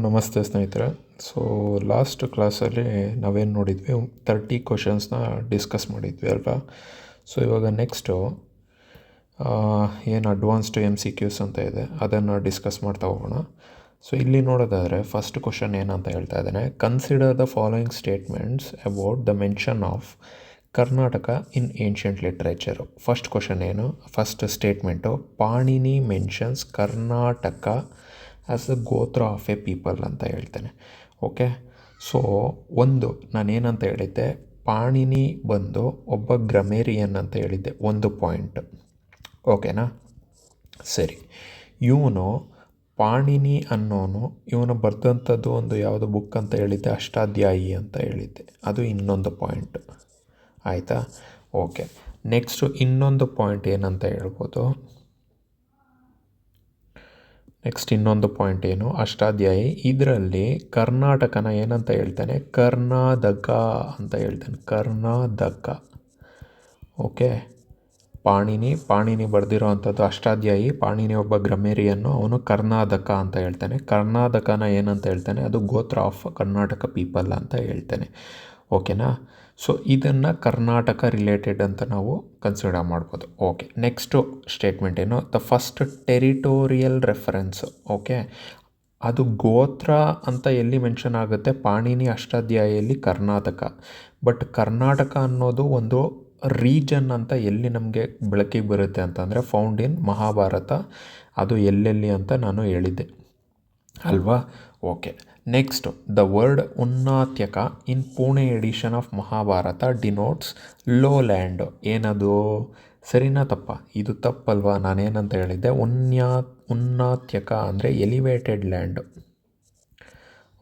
ನಮಸ್ತೆ ಸ್ನೇಹಿತರೆ. So last ಕ್ಲಾಸಲ್ಲಿ ನಾವೇನು ನೋಡಿದ್ವಿ, 30 ಕ್ವಶನ್ಸ್ನ ಡಿಸ್ಕಸ್ ಮಾಡಿದ್ವಿ ಅಲ್ವಾ. ಸೊ ಇವಾಗ ನೆಕ್ಸ್ಟು ಏನು ಅಡ್ವಾನ್ಸ್ಡ್ MCQs ಅಂತ ಇದೆ ಅದನ್ನು ಡಿಸ್ಕಸ್ ಮಾಡ್ತಾ ಹೋಗೋಣ. ಸೊ ಇಲ್ಲಿ ನೋಡೋದಾದರೆ ಫಸ್ಟ್ ಕ್ವಶನ್ ಏನಂತ ಹೇಳ್ತಾ ಇದ್ದಾನೆ, consider the following statements about the mention of Karnataka in ancient literature. First question ಏನು, first statement, Panini mentions Karnataka as a gotra of A people ಅಂತ ಹೇಳ್ತೇನೆ. ಓಕೆ, ಸೊ ನಾನೇನಂತ ಹೇಳಿದ್ದೆ, ಪಾಣಿನಿ ಬಂದು ಒಬ್ಬ ಗ್ರಮೇರಿಯನ್ ಅಂತ ಹೇಳಿದ್ದೆ, ಒಂದು ಪಾಯಿಂಟ್. ಓಕೆನಾ, ಸರಿ. ಇವನು ಪಾಣಿನಿ ಅನ್ನೋನು ಇವನು ಬರೆದಂಥದ್ದು ಒಂದು ಯಾವುದು ಬುಕ್ ಅಂತ ಹೇಳಿದ್ದೆ, ಅಷ್ಟಾಧ್ಯಾಯಿ ಅಂತ ಹೇಳಿದ್ದೆ, ಅದು ಇನ್ನೊಂದು ಪಾಯಿಂಟ್. ಆಯಿತಾ? ಓಕೆ, ನೆಕ್ಸ್ಟು ಇನ್ನೊಂದು ಪಾಯಿಂಟ್ ಏನಂತ ಹೇಳ್ಬೋದು, ಇನ್ನೊಂದು ಪಾಯಿಂಟ್ ಏನು, ಅಷ್ಟಾಧ್ಯಾಯಿ ಇದರಲ್ಲಿ ಕರ್ನಾಟಕನ ಏನಂತ ಹೇಳ್ತಾನೆ, ಕರ್ನಾಟಕ ಅಂತ ಹೇಳ್ತಾನೆ, ಕರ್ನಾಟಕ. ಓಕೆ, ಪಾಣಿನಿ ಬರೆದಿರೋ ಅಂಥದ್ದು ಅಷ್ಟಾಧ್ಯಾಯಿ, ಪಾಣಿನಿ ಒಬ್ಬ ಗ್ರಮೇರಿಯನ್ನು, ಅವನು ಕರ್ನಾಟಕ ಅಂತ ಹೇಳ್ತಾನೆ. ಕರ್ನಾಟಕನ ಏನಂತ ಹೇಳ್ತಾನೆ, ಅದು ಗೋತ್ರ ಆಫ್ ಕರ್ನಾಟಕ ಪೀಪಲ್ ಅಂತ ಹೇಳ್ತಾನೆ. ಓಕೆನಾ, ಸೊ ಇದನ್ನು ಕರ್ನಾಟಕ ರಿಲೇಟೆಡ್ ಅಂತ ನಾವು ಕನ್ಸಿಡರ್ ಮಾಡ್ಬೋದು. ಓಕೆ, ನೆಕ್ಸ್ಟು ಸ್ಟೇಟ್ಮೆಂಟ್ ಏನು, the first territorial reference. Okay, ಅದು ಗೋತ್ರ ಅಂತ ಎಲ್ಲಿ ಮೆನ್ಷನ್ ಆಗುತ್ತೆ, ಪಾಣಿನಿ ಅಷ್ಟಾಧ್ಯಾಯಿಯಲ್ಲಿ ಕರ್ನಾಟಕ. ಬಟ್ ಕರ್ನಾಟಕ ಅನ್ನೋದು ಒಂದು ರೀಜನ್ ಅಂತ ಎಲ್ಲಿ ನಮಗೆ ಬೆಳಕಿಗೆ ಬರುತ್ತೆ ಅಂತಂದರೆ ಫೌಂಡ್ ಇನ್ ಮಹಾಭಾರತ. ಅದು ಎಲ್ಲೆಲ್ಲಿ ಅಂತ ನಾನು ಹೇಳಿದ್ದೆ ಅಲ್ವಾ. Okay, next the word unnatyaka in Pune edition of Mahabharata denotes low land. ಏನದು, ಸರಿನಾ ತಪ್ಪ? ಇದು ತಪ್ಪಲ್ವಾ? ನಾನೇನಂತ ಹೇಳಿದ್ದೆ, ಉನ್ನಾತ್ಯಕ ಅಂದರೆ elevated land.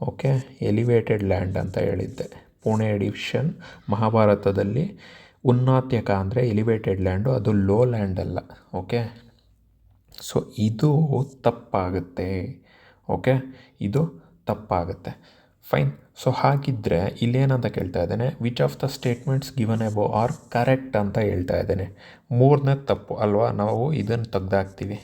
Okay, elevated land ಅಂತ ಹೇಳಿದ್ದೆ. ಪುಣೆ ಎಡಿಷನ್ ಮಹಾಭಾರತದಲ್ಲಿ ಉನ್ನಾತ್ಯಕ ಅಂದರೆ ಎಲಿವೇಟೆಡ್ ಲ್ಯಾಂಡು, ಅದು ಲೋ ಲ್ಯಾಂಡ್ ಅಲ್ಲ. ಓಕೆ, ಸೊ ಇದು ತಪ್ಪಾಗುತ್ತೆ. ಓಕೆ, ಇದು ತಪ್ಪಾಗುತ್ತೆ. ಫೈನ್. ಸೊ ಹಾಗಿದ್ದರೆ ಇಲ್ಲೇನಂತ ಕೇಳ್ತಾ ಇದ್ದೇನೆ, which of the statements given above are correct ಅಂತ ಹೇಳ್ತಾ ಇದ್ದೇನೆ. ಮೂರನೇ ತಪ್ಪು ಅಲ್ವಾ, ನಾವು ಇದನ್ನು ತೆಗ್ದಾಕ್ತೀವಿ.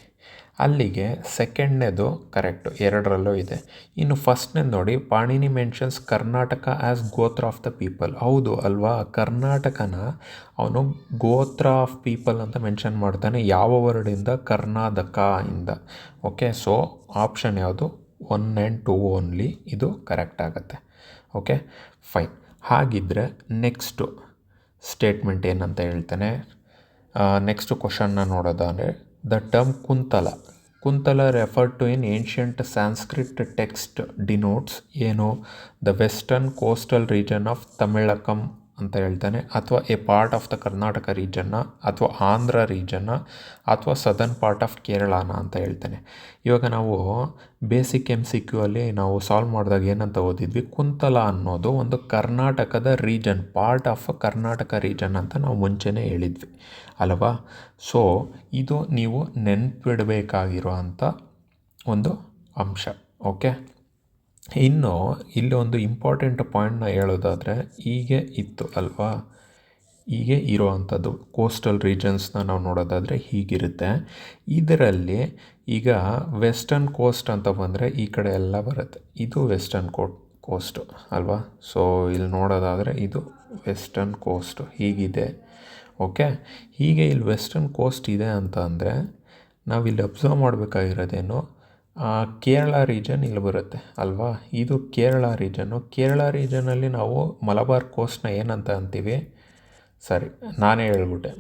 ಅಲ್ಲಿಗೆ ಸೆಕೆಂಡ್ನೇದು ಕರೆಕ್ಟು, ಎರಡರಲ್ಲೂ ಇದೆ. ಇನ್ನು ಫಸ್ಟ್ನೇದು ನೋಡಿ, ಪಾಣಿನಿ ಮೆನ್ಷನ್ಸ್ ಕರ್ನಾಟಕ ಆ್ಯಸ್ ಗೋತ್ರ ಆಫ್ ದ ಪೀಪಲ್. ಹೌದು ಅಲ್ವಾ, ಕರ್ನಾಟಕನ ಅವನು ಗೋತ್ರ ಆಫ್ ಪೀಪಲ್ ಅಂತ ಮೆನ್ಷನ್ ಮಾಡ್ತಾನೆ. ಯಾವ ವರ್ಡಿಂದ? ಕರ್ನಾಟಕ ಇಂದ. ಓಕೆ, ಸೊ ಆಪ್ಷನ್ ಯಾವುದು? 1 and 2 ಓನ್ಲಿ, ಇದು ಕರೆಕ್ಟ್ ಆಗುತ್ತೆ. Okay, fine. ಹಾಗಿದ್ದರೆ ನೆಕ್ಸ್ಟು ಸ್ಟೇಟ್ಮೆಂಟ್ ಏನಂತ ಹೇಳ್ತಾನೆ, ನೆಕ್ಸ್ಟು ಕ್ವಶನ್ನ ನೋಡೋದಾದರೆ, the term Kuntala refer to in ancient Sanskrit text denotes ಏನು, the western coastal region of Tamilakam ಅಂತ ಹೇಳ್ತಾನೆ, ಅಥವಾ a part of the Karnataka ರೀಜನ್ನ, ಅಥವಾ ಆಂಧ್ರ ರೀಜನ್ನ, ಅಥವಾ ಸದರ್ನ್ ಪಾರ್ಟ್ ಆಫ್ ಕೇರಳನ ಅಂತ ಹೇಳ್ತಾನೆ. ಇವಾಗ ನಾವು ಬೇಸಿಕ್ MCQ ಅಲ್ಲಿ ನಾವು ಸಾಲ್ವ್ ಮಾಡಿದಾಗ ಏನಂತ ಓದಿದ್ವಿ, ಕುಂತಲ ಅನ್ನೋದು ಒಂದು ಕರ್ನಾಟಕದ region, part of Karnataka region ಅಂತ ನಾವು ಮುಂಚೆನೇ ಹೇಳಿದ್ವಿ ಅಲ್ವಾ. ಸೊ ಇದು ನೀವು ನೆನ್ಪಿಡಬೇಕಾಗಿರೋ ಅಂಥ ಒಂದು ಅಂಶ. ಓಕೆ, ಇನ್ನು ಇಲ್ಲಿ ಒಂದು ಇಂಪಾರ್ಟೆಂಟ್ ಪಾಯಿಂಟ್ನ ಹೇಳೋದಾದರೆ, ಹೀಗೆ ಇತ್ತು ಅಲ್ವಾ, ಹೀಗೆ ಇರೋವಂಥದ್ದು ಕೋಸ್ಟಲ್ ರೀಜನ್ಸ್ನ ನಾವು ನೋಡೋದಾದರೆ ಹೀಗಿರುತ್ತೆ. ಇದರಲ್ಲಿ ಈಗ ವೆಸ್ಟರ್ನ್ ಕೋಸ್ಟ್ ಅಂತ ಬಂದರೆ ಈ ಕಡೆ ಎಲ್ಲ ಬರುತ್ತೆ, ಇದು ವೆಸ್ಟರ್ನ್ ಕೋಸ್ಟು ಅಲ್ವಾ. ಸೊ ಇಲ್ಲಿ ನೋಡೋದಾದರೆ ಇದು ವೆಸ್ಟರ್ನ್ ಕೋಸ್ಟು ಹೀಗಿದೆ. ಓಕೆ, ಹೀಗೆ ಇಲ್ಲಿ ವೆಸ್ಟರ್ನ್ ಕೋಸ್ಟ್ ಇದೆ ಅಂತ ಅಂದರೆ ನಾವಿಲ್ಲಿ ಅಬ್ಸರ್ವ್ ಮಾಡಬೇಕಾಗಿರೋದೇನು, ಕೇರಳ ರೀಜನ್ ಇಲ್ಲಿ ಬರುತ್ತೆ ಅಲ್ವಾ, ಇದು ಕೇರಳ ರೀಜನ್ನು. ಕೇರಳ ರೀಜನಲ್ಲಿ ನಾವು ಮಲಬಾರ್ ಕೋಸ್ಟ್ನ ಏನಂತ ಅಂತೀವಿ, ಸರಿ ನಾನೇ ಹೇಳ್ಬಿಟ್ಟೆ,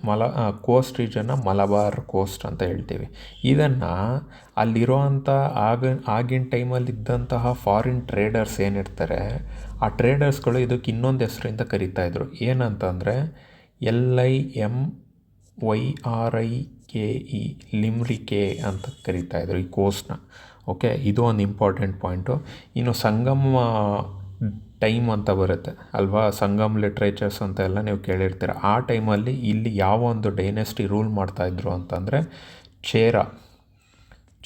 ಕೋಸ್ಟ್ ರೀಜನ್ನ ಮಲಬಾರ್ ಕೋಸ್ಟ್ ಅಂತ ಹೇಳ್ತೀವಿ. ಇದನ್ನು ಅಲ್ಲಿರೋವಂಥ ಆಗಿನ ಟೈಮಲ್ಲಿ ಇದ್ದಂತಹ ಫಾರಿನ್ ಟ್ರೇಡರ್ಸ್ ಏನಿರ್ತಾರೆ, ಆ ಟ್ರೇಡರ್ಸ್ಗಳು ಇದಕ್ಕೆ ಇನ್ನೊಂದು ಹೆಸರಿಂದ ಕರೀತಾಯಿದ್ರು, ಏನಂತಂದರೆ LIMYRIKE, ಲಿಮ್ರಿಕೆ ಅಂತ ಕರೀತಾಯಿದ್ರು ಈ ಕೋಸ್ಟ್ನ. ಓಕೆ, ಇದು ಒಂದು ಇಂಪಾರ್ಟೆಂಟ್ ಪಾಯಿಂಟು. ಇನ್ನು ಸಂಗಮ ಟೈಮ್ ಅಂತ ಬರುತ್ತೆ ಅಲ್ವಾ, ಸಂಗಮ್ ಲಿಟ್ರೇಚರ್ಸ್ ಅಂತ ಎಲ್ಲ ನೀವು ಕೇಳಿರ್ತೀರ. ಆ ಟೈಮಲ್ಲಿ ಇಲ್ಲಿ ಯಾವ ಒಂದು ಡೈನೆಸ್ಟಿ ರೂಲ್ ಮಾಡ್ತಾಯಿದ್ರು ಅಂತಂದರೆ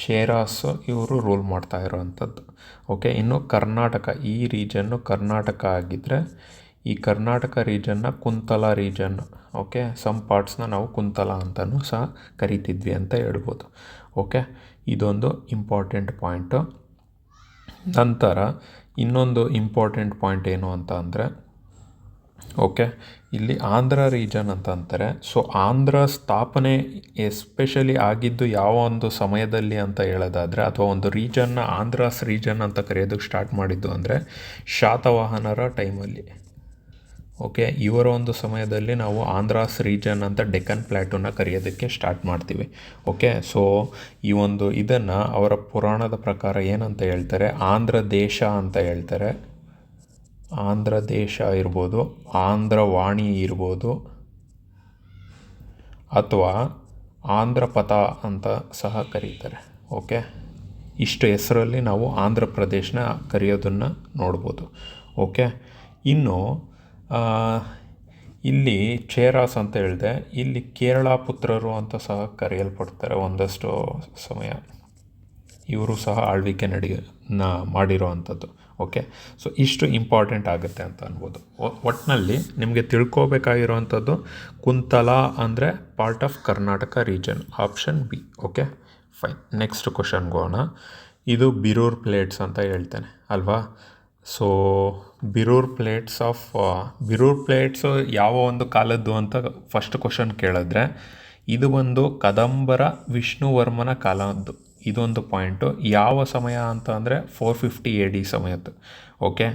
ಚೇರಾಸ್ ಇವರು ರೂಲ್ ಮಾಡ್ತಾ ಇರೋವಂಥದ್ದು. ಓಕೆ, ಇನ್ನು ಕರ್ನಾಟಕ, ಈ ರೀಜನ್ನು ಕರ್ನಾಟಕ ಆಗಿದ್ದರೆ ಈ ಕರ್ನಾಟಕ ರೀಜನ್ನ ಕುಂತಲ ರೀಜನ್. ಓಕೆ, ಸಮ್ ಪಾರ್ಟ್ಸ್ನ ನಾವು ಕುಂತಲ ಅಂತಲೂ ಸಹ ಕರಿತಿದ್ವಿ ಅಂತ ಹೇಳ್ಬೋದು. ಓಕೆ, ಇದೊಂದು ಇಂಪಾರ್ಟೆಂಟ್ ಪಾಯಿಂಟು. ನಂತರ ಇನ್ನೊಂದು ಇಂಪಾರ್ಟೆಂಟ್ ಪಾಯಿಂಟ್ ಏನು ಅಂತ ಅಂದರೆ, ಓಕೆ, ಇಲ್ಲಿ ಆಂಧ್ರ ರೀಜನ್ ಅಂತ ಅಂತಾರೆ. ಸೊ ಆಂಧ್ರ ಸ್ಥಾಪನೆ ಎಸ್ಪೆಷಲಿ ಆಗಿದ್ದು ಯಾವ ಒಂದು ಸಮಯದಲ್ಲಿ ಅಂತ ಹೇಳೋದಾದರೆ, ಅಥವಾ ಒಂದು ರೀಜನ್ನ ಆಂಧ್ರಾಸ್ ರೀಜನ್ ಅಂತ ಕರೆಯೋದಕ್ಕೆ ಸ್ಟಾರ್ಟ್ ಮಾಡಿದ್ದು ಅಂದರೆ ಶಾತವಾಹನರ ಟೈಮಲ್ಲಿ. ಓಕೆ, ಇವರ ಒಂದು ಸಮಯದಲ್ಲಿ ನಾವು ಆಂಧ್ರಾಸ್ ರೀಜನ್ ಅಂತ ಡೆಕ್ಕನ್ ಪ್ಲ್ಯಾಟೂನ ಕರೆಯೋದಕ್ಕೆ ಸ್ಟಾರ್ಟ್ ಮಾಡ್ತೀವಿ. ಓಕೆ, ಸೊ ಈ ಒಂದು ಇದನ್ನು ಅವರ ಪುರಾಣದ ಪ್ರಕಾರ ಏನಂತ ಹೇಳ್ತಾರೆ, ಆಂಧ್ರ ದೇಶ ಅಂತ ಹೇಳ್ತಾರೆ. ಆಂಧ್ರ ದೇಶ ಇರ್ಬೋದು, ಆಂಧ್ರವಾಣಿ ಇರ್ಬೋದು, ಅಥವಾ ಆಂಧ್ರಪಥ ಅಂತ ಸಹ ಕರೀತಾರೆ. ಓಕೆ, ಇಷ್ಟು ಹೆಸರಲ್ಲಿ ನಾವು ಆಂಧ್ರ ಪ್ರದೇಶನ ಕರೆಯೋದನ್ನು ನೋಡ್ಬೋದು. ಓಕೆ, ಇನ್ನು ಇಲ್ಲಿ ಚೇರಾಸ್ ಅಂತ ಹೇಳಿದೆ, ಇಲ್ಲಿ ಕೇರಳ ಪುತ್ರರು ಅಂತ ಸಹ ಕರೆಯಲ್ಪಡ್ತಾರೆ ಒಂದಷ್ಟು ಸಮಯ. ಇವರು ಸಹ ಆಳ್ವಿಕೆ ಮಾಡಿರೋ ಅಂಥದ್ದು. ಓಕೆ, ಸೊ ಇಷ್ಟು ಇಂಪಾರ್ಟೆಂಟ್ ಆಗುತ್ತೆ ಅಂತ ಅನ್ಬೋದು. ಒಟ್ಟಿನಲ್ಲಿ ನಿಮಗೆ ತಿಳ್ಕೊಬೇಕಾಗಿರೋವಂಥದ್ದು, ಕುಂತಲ ಅಂದರೆ part of Karnataka region, option B. Okay, fine. Next ಕ್ವಶನ್ಗೆ ಹೋಗೋಣ. ಇದು ಬಿರೂರ್ ಪ್ಲೇಟ್ಸ್ ಅಂತ ಹೇಳ್ತೇನೆ ಅಲ್ವಾ. ಸೊ ಬಿರೂರ್ ಪ್ಲೇಟ್ಸು ಯಾವ ಒಂದು ಕಾಲದ್ದು ಅಂತ ಫಸ್ಟ್ ಕ್ವಶನ್ ಕೇಳಿದ್ರೆ, ಇದು ಒಂದು ಕದಂಬರ ವಿಷ್ಣುವರ್ಮನ ಕಾಲದ್ದು. ಇದೊಂದು ಪಾಯಿಂಟು. ಯಾವ ಸಮಯ ಅಂತ ಅಂದರೆ 450 AD ಸಮಯದ್ದು. ಓಕೆ,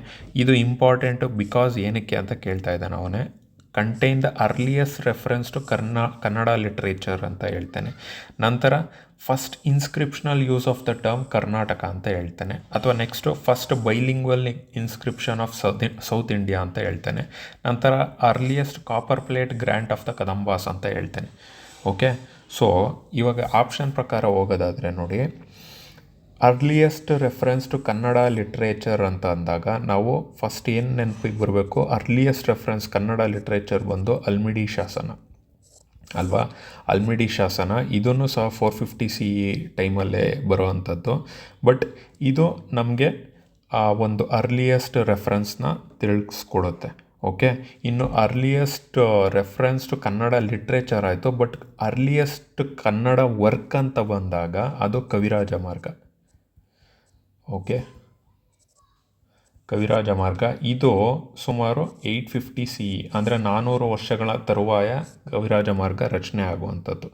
ಇದು ಇಂಪಾರ್ಟೆಂಟು ಬಿಕಾಸ್ ಏನಕ್ಕೆ ಅಂತ ಕೇಳ್ತಾ ಇದ್ದಾನೆ ಅವನೇ. Contain the earliest reference to Kannada literature ಅಂತ ಹೇಳ್ತೇನೆ. ನಂತರ first inscriptional use of the term Karnataka ಅಂತ ಹೇಳ್ತೇನೆ. ಅಥವಾ next first bilingual inscription of south India ಅಂತ ಹೇಳ್ತೇನೆ. ನಂತರ earliest copper plate grant of the Kadambas ಅಂತ ಹೇಳ್ತೇನೆ. ಓಕೆ, ಸೊ ಇವಾಗ ಆಪ್ಷನ್ ಪ್ರಕಾರ ಹೋಗೋದಾದರೆ ನೋಡಿ, earliest reference to Kannada literature ಅಂತ ಅಂದಾಗ ನಾವು ಫಸ್ಟ್ ಏನು ನೆನಪಿಗೆ ಬರಬೇಕು, ಅರ್ಲಿಯೆಸ್ಟ್ ರೆಫರೆನ್ಸ್ ಕನ್ನಡ ಲಿಟ್ರೇಚರ್ ಬಂದು ಅಲ್ಮಿಡಿ ಶಾಸನ ಅಲ್ವಾ. ಅಲ್ಮಿಡಿ ಶಾಸನ ಇದನ್ನು ಸಹ 450 CE ಟೈಮಲ್ಲೇ ಬರುವಂಥದ್ದು. ಬಟ್ ಇದು ನಮಗೆ ಒಂದು ಅರ್ಲಿಯೆಸ್ಟ್ ರೆಫರೆನ್ಸ್ನ ತಿಳಿಸ್ಕೊಡುತ್ತೆ. ಓಕೆ, ಇನ್ನು earliest reference to Kannada literature ಆಯಿತು. ಬಟ್ ಅರ್ಲಿಯೆಸ್ಟ್ ಕನ್ನಡ ವರ್ಕ್ ಅಂತ ಬಂದಾಗ ಅದು ಕವಿರಾಜ ಮಾರ್ಗ. ಓಕೆ, ಕವಿರಾಜ ಮಾರ್ಗ ಇದು ಸುಮಾರು 850 CE ಅಂದರೆ 400 ವರ್ಷಗಳ ತರುವಾಯ ಕವಿರಾಜ ಮಾರ್ಗ ರಚನೆ ಆಗುವಂಥದ್ದು.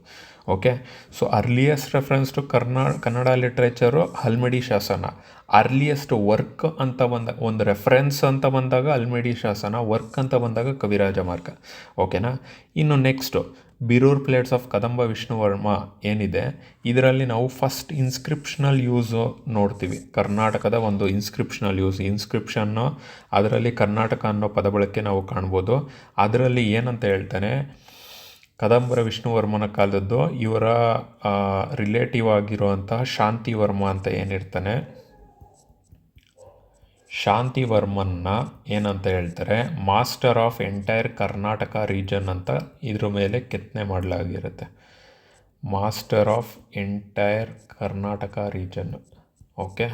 Okay, so earliest reference to Kannada literature Halmidi ಶಾಸನ. ಅರ್ಲಿಯೆಸ್ಟ್ ವರ್ಕ್ ಅಂತ ಬಂದಾಗ, ಒಂದು ರೆಫರೆನ್ಸ್ ಅಂತ ಬಂದಾಗ ಅಲ್ಮಿಡಿ ಶಾಸನ, ವರ್ಕ್ ಅಂತ ಬಂದಾಗ ಕವಿರಾಜ ಮಾರ್ಗ. ಓಕೆನಾ. ಇನ್ನು ನೆಕ್ಸ್ಟು ಬಿರೂರ್ ಪ್ಲೇಟ್ಸ್ ಆಫ್ ಕದಂಬ ವಿಷ್ಣುವರ್ಮ ಏನಿದೆ, ಇದರಲ್ಲಿ ನಾವು ಫಸ್ಟ್ ಇನ್ಸ್ಕ್ರಿಪ್ಷನಲ್ ಯೂಸು ನೋಡ್ತೀವಿ. ಕರ್ನಾಟಕದ ಒಂದು ಇನ್ಸ್ಕ್ರಿಪ್ಷನ್ನು ಅದರಲ್ಲಿ ಕರ್ನಾಟಕ ಅನ್ನೋ ಪದ ಬಳಕೆ ನಾವು ಕಾಣ್ಬೋದು. ಅದರಲ್ಲಿ ಏನಂತ ಹೇಳ್ತಾನೆ, ಕದಂಬರ ವಿಷ್ಣುವರ್ಮನ ಕಾಲದ್ದು ಇವರ ರಿಲೇಟಿವ್ ಆಗಿರುವಂತಹ ಶಾಂತಿವರ್ಮ ಅಂತ ಏನಿರ್ತಾನೆ, ಶಾಂತಿವರ್ಮನ್ನ ಏನಂತ ಹೇಳ್ತಾರೆ, master of entire Karnataka region ಅಂತ ಇದ್ರ ಮೇಲೆ ಕೆತ್ತನೆ ಮಾಡಲಾಗಿರುತ್ತೆ. Master of entire Karnataka region. Okay,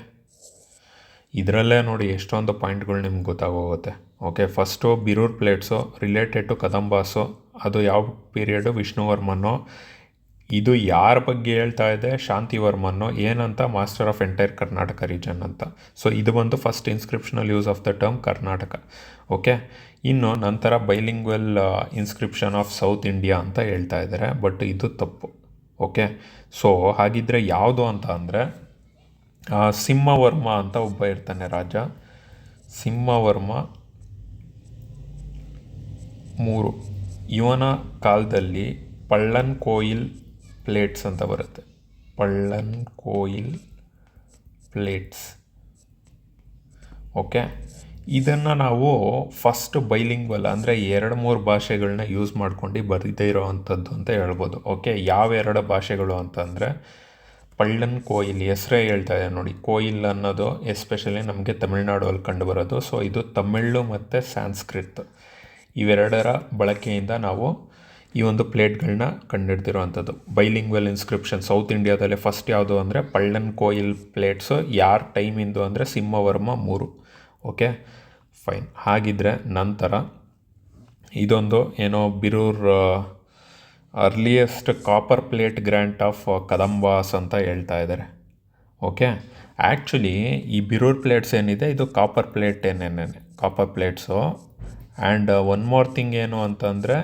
ಇದರಲ್ಲೇ ನೋಡಿ ಎಷ್ಟೊಂದು ಪಾಯಿಂಟ್ಗಳು ನಿಮ್ಗೆ ಗೊತ್ತಾಗೋಗುತ್ತೆ. Okay, first Birur plates related to Kadambas, ಅದು ಯಾವ ಪೀರಿಯಡು, ವಿಷ್ಣುವರ್ಮನ್ನು. ಇದು ಯಾರ ಬಗ್ಗೆ ಹೇಳ್ತಾ ಇದೆ, ಶಾಂತಿವರ್ಮನ್ನು. ಏನಂತ, master of entire Karnataka region ಅಂತ. ಸೊ ಇದು ಬಂದು first inscriptional use of the term Karnataka. Okay, ಇನ್ನು ನಂತರ bilingual inscription of south India ಅಂತ ಹೇಳ್ತಾ ಇದ್ದಾರೆ. ಬಟ್ ಇದು ತಪ್ಪು. ಓಕೆ, ಸೊ ಹಾಗಿದ್ರೆ ಯಾವುದು ಅಂತ ಅಂದರೆ, ಸಿಂಹವರ್ಮ ಅಂತ ಒಬ್ಬ ಇರ್ತಾನೆ ರಾಜ, ಸಿಂಹವರ್ಮ 3. ಇವನ ಕಾಲದಲ್ಲಿ ಪಳ್ಳನ್ ಕೋಯಿಲ್ ಪ್ಲೇಟ್ಸ್ ಅಂತ ಬರುತ್ತೆ. ಪಳ್ಳನ್ ಕೋಯಿಲ್ ಪ್ಲೇಟ್ಸ್. ಓಕೆ, ಇದನ್ನು ನಾವು ಫಸ್ಟ್ ಬೈಲಿಂಗ್ವಲ್ ಅಂದರೆ 2-3 ಭಾಷೆಗಳನ್ನ ಯೂಸ್ ಮಾಡ್ಕೊಂಡು ಬರೀದೇ ಇರೋ ಅಂಥದ್ದು ಅಂತ ಹೇಳ್ಬೋದು. ಓಕೆ, ಯಾವ 2 ಭಾಷೆಗಳು ಅಂತಂದರೆ, ಪಳ್ಳನ್ ಕೋಯಿಲ್ ಹೆಸರೇ ಹೇಳ್ತಾ ಇದೆ ನೋಡಿ, ಕೋಯಿಲ್ ಅನ್ನೋದು ಎಸ್ಪೆಷಲಿ ನಮಗೆ ತಮಿಳ್ನಾಡಲ್ಲಿ ಕಂಡುಬರೋದು. ಸೊ ಇದು ತಮಿಳು ಮತ್ತು ಸ್ಯಾನ್ಸ್ಕ್ರಿತ್ ಇವೆರಡರ ಬಳಕೆಯಿಂದ ನಾವು ಈ ಒಂದು ಪ್ಲೇಟ್ಗಳನ್ನ ಕಂಡುಹಿಡ್ದಿರೋವಂಥದ್ದು. ಬೈಲಿಂಗ್ವಲ್ ಇನ್ಸ್ಕ್ರಿಪ್ಷನ್ ಸೌತ್ ಇಂಡಿಯಾದಲ್ಲೇ ಫಸ್ಟ್ ಯಾವುದು ಅಂದರೆ ಪಳ್ಳನ್ ಕೋಯಿಲ್ ಪ್ಲೇಟ್ಸು. ಯಾರ ಟೈಮಿಂದು ಅಂದರೆ ಸಿಂಹವರ್ಮ 3. Okay, fine. ಹಾಗಿದ್ರೆ ನಂತರ ಇದೊಂದು ಏನೋ Birur earliest copper plate grant of Kadambas ಅಂತ ಹೇಳ್ತಾ ಇದ್ದಾರೆ. ಓಕೆ, ಆ್ಯಕ್ಚುಲಿ ಈ ಬಿರೂರ್ ಪ್ಲೇಟ್ಸ್ ಏನಿದೆ ಇದು ಕಾಪರ್ ಪ್ಲೇಟ್ ಏನೇನೆ copper plates. And one more thing ಏನು ಅಂತಂದರೆ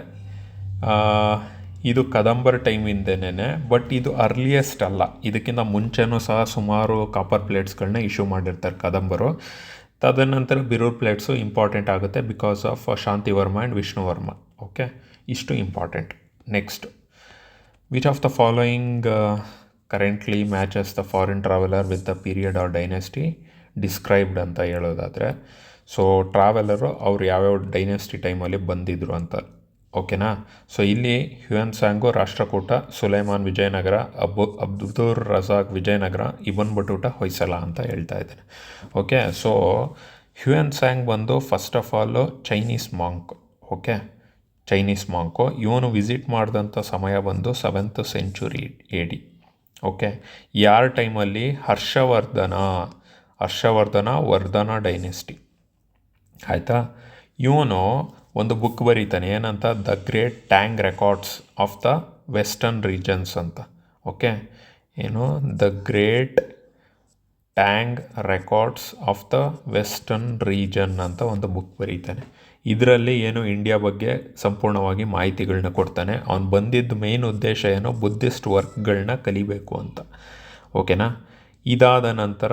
ಇದು ಕದಂಬರ್ ಟೈಮಿಂದೇನೆ, ಬಟ್ ಇದು ಅರ್ಲಿಯೆಸ್ಟ್ ಅಲ್ಲ. ಇದಕ್ಕಿಂತ ಮುಂಚೆನೂ ಸಹ ಸುಮಾರು ಕಾಪರ್ ಪ್ಲೇಟ್ಸ್ಗಳನ್ನ ಇಶ್ಯೂ ಮಾಡಿರ್ತಾರೆ ಕದಂಬರು. ತದನಂತರ ಬಿರೂರ್ ಪ್ಲೇಟ್ಸು ಇಂಪಾರ್ಟೆಂಟ್ ಆಗುತ್ತೆ because of Shantivarma and Vishnuvarma. Okay, ಇಷ್ಟು important. Next, which of the following currently matches the foreign traveller with the period or dynasty described ಅಂತ ಹೇಳೋದಾದರೆ, ಸೊ ಟ್ರಾವೆಲರು ಅವ್ರು ಯಾವ್ಯಾವ ಡೈನೆಸ್ಟಿ ಟೈಮಲ್ಲಿ ಬಂದಿದ್ರು ಅಂತ. ಓಕೆನಾ. ಸೊ ಇಲ್ಲಿ ಹ್ಯುಯನ್ ಸ್ಯಾಂಗು ರಾಷ್ಟ್ರಕೂಟ, ಸುಲೈಮಾನ್ ವಿಜಯನಗರ, ಅಬ್ದುರ್ ರಜಾಕ್ ವಿಜಯನಗರ, ಇಬನ್ ಬಟೂಟ ಹೊಯ್ಸಳ ಅಂತ ಹೇಳ್ತಾ ಇದ್ದೇನೆ. ಓಕೆ, ಸೊ ಹ್ಯುಯನ್ ಸ್ಯಾಂಗ್ ಬಂದು first of all Chinese monk. Okay, Chinese monk. ಇವನು ವಿಸಿಟ್ ಮಾಡಿದಂಥ ಸಮಯ ಬಂದು 7th ಸೆಂಚುರಿ AD. ಓಕೆ, ಯಾರ ಟೈಮಲ್ಲಿ? ವರ್ಧನ ಡೈನೆಸ್ಟಿ. ಆಯಿತಾ. ಇವನು ಒಂದು ಬುಕ್ ಬರೀತಾನೆ, ಏನಂತ? The great Tang records of the western regions ಅಂತ. ಓಕೆ, ಏನು? The great Tang records of the western region ಅಂತ ಒಂದು ಬುಕ್ ಬರೀತಾನೆ. ಇದರಲ್ಲಿ ಏನು ಇಂಡಿಯಾ ಬಗ್ಗೆ ಸಂಪೂರ್ಣವಾಗಿ ಮಾಹಿತಿಗಳನ್ನ ಕೊಡ್ತಾನೆ. ಅವನು ಬಂದಿದ್ದ ಮೇನ್ ಉದ್ದೇಶ ಏನು? ಬುದ್ಧಿಸ್ಟ್ ವರ್ಕ್ಗಳನ್ನ ಕಲಿಬೇಕು ಅಂತ. ಓಕೆನಾ. ಇದಾದ ನಂತರ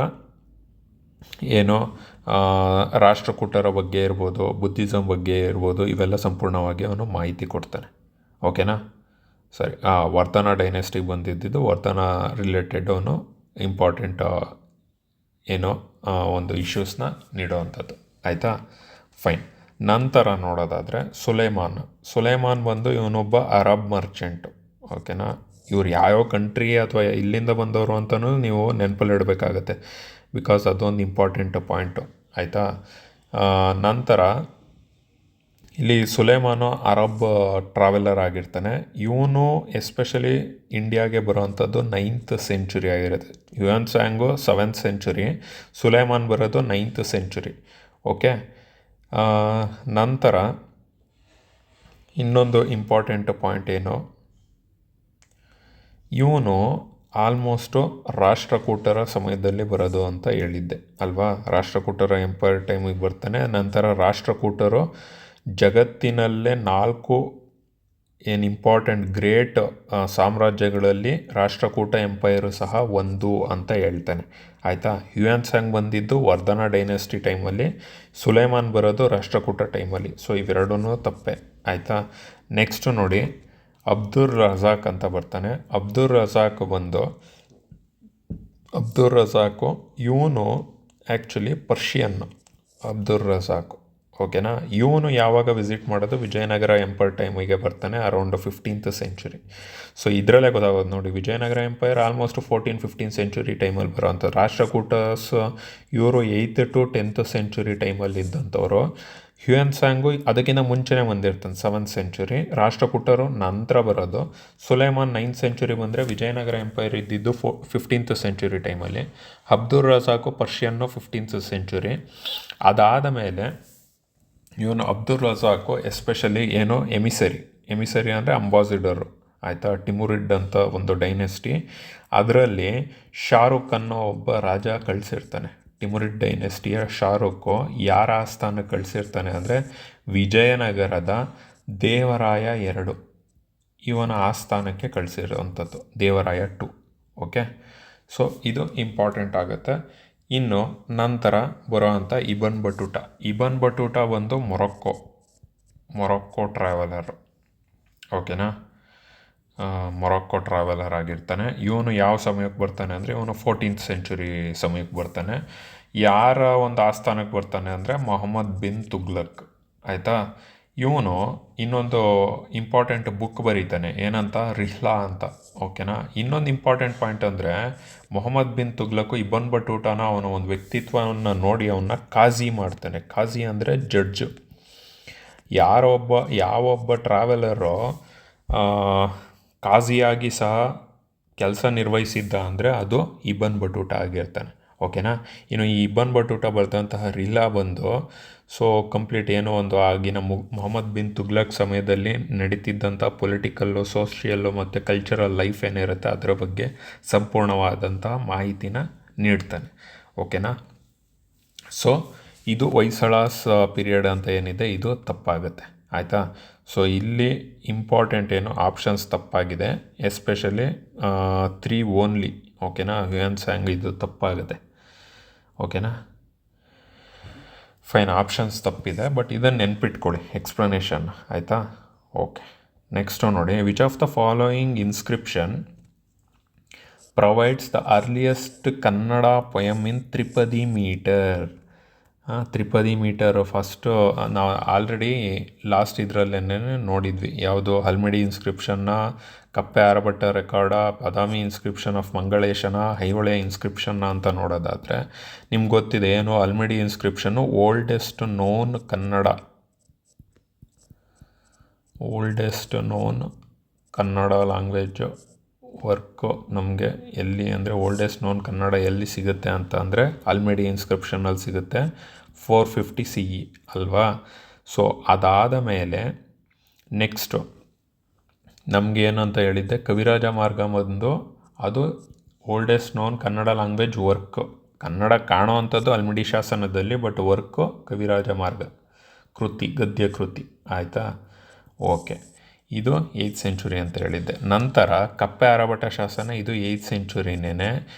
ಏನು ರಾಷ್ಟ್ರಕೂಟರ ಬಗ್ಗೆ ಇರ್ಬೋದು, ಬುದ್ಧಿಸಮ್ ಬಗ್ಗೆ ಇರ್ಬೋದು, ಇವೆಲ್ಲ ಸಂಪೂರ್ಣವಾಗಿ ಅವನು ಮಾಹಿತಿ ಕೊಡ್ತಾನೆ. ಓಕೆನಾ. ಸರಿ, ವರ್ಧನ ಡೈನೆಸ್ಟಿಗೆ ಬಂದಿದ್ದು ವರ್ಧನ ರಿಲೇಟೆಡ್ ಅವನು ಇಂಪಾರ್ಟೆಂಟ್ ಏನೋ ಒಂದು ಇಶ್ಯೂಸ್ನ ನೀಡೋವಂಥದ್ದು. ಆಯಿತಾ, ಫೈನ್. ನಂತರ ನೋಡೋದಾದರೆ ಸುಲೈಮಾನ್ ಬಂದು ಇವನೊಬ್ಬ ಅರಬ್ ಮರ್ಚೆಂಟು. ಓಕೆನಾ. ಇವ್ರು ಯಾವ್ಯಾವ ಕಂಟ್ರಿ ಅಥವಾ ಇಲ್ಲಿಂದ ಬಂದವರು ಅಂತಲೂ ನೀವು ನೆನಪಲ್ಲಿ ಇಡಬೇಕಾಗತ್ತೆ, ಬಿಕಾಸ್ ಅದೊಂದು ಇಂಪಾರ್ಟೆಂಟ್ ಪಾಯಿಂಟು. ಆಯಿತಾ. ನಂತರ ಇಲ್ಲಿ ಸುಲೈಮಾನು ಅರಬ್ ಟ್ರಾವೆಲರ್ ಆಗಿರ್ತಾನೆ. ಇವನು ಎಸ್ಪೆಷಲಿ ಇಂಡಿಯಾಗೆ ಬರೋವಂಥದ್ದು 9th ಸೆಂಚುರಿ ಆಗಿರುತ್ತೆ. ಹ್ಯುಯನ್ ಸ್ಯಾಂಗು 7th ಸೆಂಚುರಿ, ಸುಲೈಮಾನ್ ಬರೋದು 9th ಸೆಂಚುರಿ. ಓಕೆ. ನಂತರ ಇನ್ನೊಂದು ಇಂಪಾರ್ಟೆಂಟ್ ಪಾಯಿಂಟ್ ಏನು, ಇವನು ಆಲ್ಮೋಸ್ಟು ರಾಷ್ಟ್ರಕೂಟರ ಸಮಯದಲ್ಲಿ ಬರೋದು ಅಂತ ಹೇಳಿದ್ದೆ ಅಲ್ವಾ. ರಾಷ್ಟ್ರಕೂಟರ ಎಂಪೈರ್ ಟೈಮಿಗೆ ಬರ್ತಾನೆ. ನಂತರ ರಾಷ್ಟ್ರಕೂಟರು ಜಗತ್ತಿನಲ್ಲೇ 4 ಏನು ಇಂಪಾರ್ಟೆಂಟ್ ಗ್ರೇಟ್ ಸಾಮ್ರಾಜ್ಯಗಳಲ್ಲಿ ರಾಷ್ಟ್ರಕೂಟ ಎಂಪೈರು ಸಹ ಒಂದು ಅಂತ ಹೇಳ್ತಾನೆ. ಆಯಿತಾ. ಹ್ಯುಯನ್ ಸ್ಯಾಂಗ್ ಬಂದಿದ್ದು ವರ್ಧನ ಡೈನೆಸ್ಟಿ ಟೈಮಲ್ಲಿ, ಸುಲೈಮಾನ್ ಬರೋದು ರಾಷ್ಟ್ರಕೂಟ ಟೈಮಲ್ಲಿ. ಸೊ ಇವೆರಡೂ ತಪ್ಪೆ. ಆಯಿತಾ. ನೆಕ್ಸ್ಟು ನೋಡಿ, ಅಬ್ದುರ್ ರಜಾಕ್ ಅಂತ ಬರ್ತಾನೆ. ಅಬ್ದುರ್ ರಜಾಕು ಇವನು ಆ್ಯಕ್ಚುಲಿ ಪರ್ಷಿಯನ್ನು ಅಬ್ದುರ್ ರಜಾಕು. ಓಕೆನಾ. ಇವನು ಯಾವಾಗ ವಿಸಿಟ್ ಮಾಡೋದು? ವಿಜಯನಗರ ಎಂಪೈರ್ ಟೈಮಿಗೆ ಬರ್ತಾನೆ, ಅರೌಂಡ್ 15th ಸೆಂಚುರಿ. ಸೊ ಇದರಲ್ಲೇ ಗೊತ್ತಾಗೋದು ನೋಡಿ, ವಿಜಯನಗರ ಎಂಪೈರ್ ಆಲ್ಮೋಸ್ಟ್ 14-15 ಸೆಂಚುರಿ ಟೈಮಲ್ಲಿ ಬರೋವಂಥ. ರಾಷ್ಟ್ರಕೂಟಸ್ ಇವರು 8th to 10th ಸೆಂಚುರಿ ಟೈಮಲ್ಲಿ ಇದ್ದಂಥವ್ರು. ಹ್ಯುಯನ್ ಸ್ಯಾಂಗು ಅದಕ್ಕಿಂತ ಮುಂಚೆನೇ ಬಂದಿರ್ತಾನೆ, 7th ಸೆಂಚುರಿ. ರಾಷ್ಟ್ರಕೂಟರು ನಂತರ ಬರೋದು. ಸುಲೈಮಾನ್ 9th ಸೆಂಚುರಿ ಬಂದರೆ ವಿಜಯನಗರ ಎಂಪೈರ್ ಇದ್ದಿದ್ದು 15th ಸೆಂಚುರಿ ಟೈಮಲ್ಲಿ. Abdur ರಜಾಕು ಪರ್ಷಿಯನ್ನು 15th century. ಅದಾದ ಮೇಲೆ ಇವನು ಅಬ್ದುರ್ ರಜಾಕು ಎಸ್ಪೆಷಲಿ ಏನು ಎಮಿಸರಿ ಅಂದರೆ ಅಂಬಾಸಿಡರು. ಆಯಿತಾ. ಟಿಮುರಿಡ್ ಅಂತ ಒಂದು ಡೈನೆಸ್ಟಿ, ಅದರಲ್ಲಿ ಶಾರುಖ್ ಅನ್ನೋ ಒಬ್ಬ ರಾಜ ಕಳಿಸಿರ್ತಾನೆ. ಟಿಮುರಿಡ್ ಡೈನೆಸ್ಟಿಯ ಶಾರುಖು ಯಾರ ಆಸ್ಥಾನಕ್ಕೆ ಕಳಿಸಿರ್ತಾನೆ ಅಂದರೆ ವಿಜಯನಗರದ ದೇವರಾಯ 2 ಇವನ ಆಸ್ಥಾನಕ್ಕೆ ಕಳಿಸಿರೋವಂಥದ್ದು, ದೇವರಾಯ 2. ಓಕೆ. ಸೊ ಇದು ಇಂಪಾರ್ಟೆಂಟ್ ಆಗುತ್ತೆ. ಇನ್ನು ನಂತರ ಬರೋವಂಥ ಇಬನ್ ಬಟೂಟ ಬಂದು ಮೊರೊಕ್ಕೋ ಟ್ರಾವೆಲರ್. ಓಕೆನಾ. ಮೊರೊಕ್ಕೋ ಟ್ರಾವೆಲರ್ ಆಗಿರ್ತಾನೆ. ಇವನು ಯಾವ ಸಮಯಕ್ಕೆ ಬರ್ತಾನೆ ಅಂದರೆ ಇವನು 14th ಸೆಂಚುರಿ ಸಮಯಕ್ಕೆ ಬರ್ತಾನೆ. ಯಾರ ಒಂದು ಆಸ್ಥಾನಕ್ಕೆ ಬರ್ತಾನೆ ಅಂದರೆ ಮೊಹಮ್ಮದ್ ಬಿನ್ ತುಗ್ಲಕ್. ಆಯಿತಾ. ಇವನು ಇನ್ನೊಂದು ಇಂಪಾರ್ಟೆಂಟ್ ಬುಕ್ ಬರೀತಾನೆ, ಏನಂತ? ರಿಹ್ಲಾ ಅಂತ. ಓಕೆನಾ. ಇನ್ನೊಂದು ಇಂಪಾರ್ಟೆಂಟ್ ಪಾಯಿಂಟ್ ಅಂದರೆ ಮೊಹಮ್ಮದ್ ಬಿನ್ ತುಗ್ಲಕ್ ಇಬನ್ ಬಟೂಟನ ಅವನ ಒಂದು ವ್ಯಕ್ತಿತ್ವವನ್ನು ನೋಡಿ ಅವನ್ನ ಕಾಜಿ ಮಾಡ್ತಾನೆ. ಕಾಜಿ ಅಂದರೆ ಜಡ್ಜು. ಯಾವೊಬ್ಬ ಟ್ರಾವೆಲರು ಕಾಜಿಯಾಗಿ ಸಹ ಕೆಲಸ ನಿರ್ವಹಿಸಿದ್ದ ಅಂದರೆ ಅದು ಇಬನ್ ಬಟೂಟ ಆಗಿರ್ತಾನೆ. ಓಕೆನಾ. ಇನ್ನು ಈ ಇಬನ್ ಬಟೂಟ ಬರೆದಂತಹ ರಿಹ್ಲಾ ಬಂದು ಸೊ ಕಂಪ್ಲೀಟ್ ಏನೋ ಒಂದು ಆಗಿನ ಮೊಹಮ್ಮದ್ ಬಿನ್ ತುಗ್ಲಕ್ ಸಮಯದಲ್ಲಿ ನಡೀತಿದ್ದಂಥ ಪೊಲಿಟಿಕಲ್ಲು, ಸೋಷಿಯಲ್ಲು ಮತ್ತು ಕಲ್ಚರಲ್ ಲೈಫ್ ಏನಿರುತ್ತೆ ಅದರ ಬಗ್ಗೆ ಸಂಪೂರ್ಣವಾದಂಥ ಮಾಹಿತಿನ ನೀಡ್ತಾನೆ. ಓಕೆನಾ. ಸೊ ಇದು ಹೊಯ್ಸಳಾಸ್ ಪೀರಿಯಡ್ ಅಂತ ಏನಿದೆ ಇದು ತಪ್ಪಾಗುತ್ತೆ. ಆಯಿತಾ. ಸೊ ಇಲ್ಲಿ ಇಂಪಾರ್ಟೆಂಟ್ ಏನು ಆಪ್ಷನ್ಸ್ ತಪ್ಪಾಗಿದೆ, ಎಸ್ಪೆಷಲಿ 3 ಓನ್ಲಿ. ಓಕೆನಾ. ಹ್ಯುಯನ್ ಸ್ಯಾಂಗ್ ಇದು ತಪ್ಪಾಗುತ್ತೆ. ಓಕೆನಾ. ಫೈನ್, ಆಪ್ಷನ್ಸ್ ತಪ್ಪಿದೆ, ಬಟ್ ಇದನ್ನು ನೆನ್ಪಿಟ್ಕೊಳ್ಳಿ ಎಕ್ಸ್ಪ್ಲನೇಷನ್. ಆಯಿತಾ. ಓಕೆ, ನೆಕ್ಸ್ಟು ನೋಡಿ, which of the following inscription provides the earliest Kannada poem in tripadi meter. Tripadi meter first ನಾವು ಆಲ್ರೆಡಿ ಲಾಸ್ಟ್ ಇದರಲ್ಲೇನೆ ನೋಡಿದ್ವಿ. ಯಾವುದು ಹಲ್ಮಿಡಿ ಇನ್ಸ್ಕ್ರಿಪ್ಷನ್ನ, ಕಪ್ಪೆ ಆರಭಟ್ಟ ರೆಕಾರ್ಡ, ಬಾದಾಮಿ ಇನ್ಸ್ಕ್ರಿಪ್ಷನ್ ಆಫ್ ಮಂಗಳೇಶನ, ಐಹೊಳೆ ಇನ್ಸ್ಕ್ರಿಪ್ಷನ್ನ ಅಂತ ನೋಡೋದಾದರೆ ನಿಮ್ಗೆ ಗೊತ್ತಿದೆ ಏನು, Halmidi inscription oldest known Kannada language work ನಮಗೆ ಎಲ್ಲಿ ಅಂದರೆ ಓಲ್ಡೆಸ್ಟ್ ನೋನ್ ಕನ್ನಡ ಎಲ್ಲಿ ಸಿಗುತ್ತೆ ಅಂತ ಅಂದರೆ ಹಲ್ಮಿಡಿ ಇನ್ಸ್ಕ್ರಿಪ್ಷನಲ್ಲಿ ಸಿಗುತ್ತೆ, 450 CE ಅಲ್ವಾ. ಸೊ ಅದಾದ ಮೇಲೆ ನೆಕ್ಸ್ಟು ನಮಗೆ ಏನಂತ ಹೇಳಿದ್ದೆ, ಕವಿರಾಜ ಮಾರ್ಗ ಬಂದು ಅದು oldest known Kannada language work, Kannada ಕಾಣೋ ಅಂಥದ್ದು ಹಲ್ಮಿಡಿ ಶಾಸನದಲ್ಲಿ, ಬಟ್ ವರ್ಕು ಕವಿರಾಜ ಮಾರ್ಗ ಕೃತಿ, ಗದ್ಯ ಕೃತಿ. ಆಯಿತಾ. ಓಕೆ, ಇದು 8th ಸೆಂಚುರಿ ಅಂತ ಹೇಳಿದ್ದೆ. ನಂತರ ಕಪ್ಪೆ ಆರಭಟ ಶಾಸನ, ಇದು 8th ಸೆಂಚುರಿನೇ.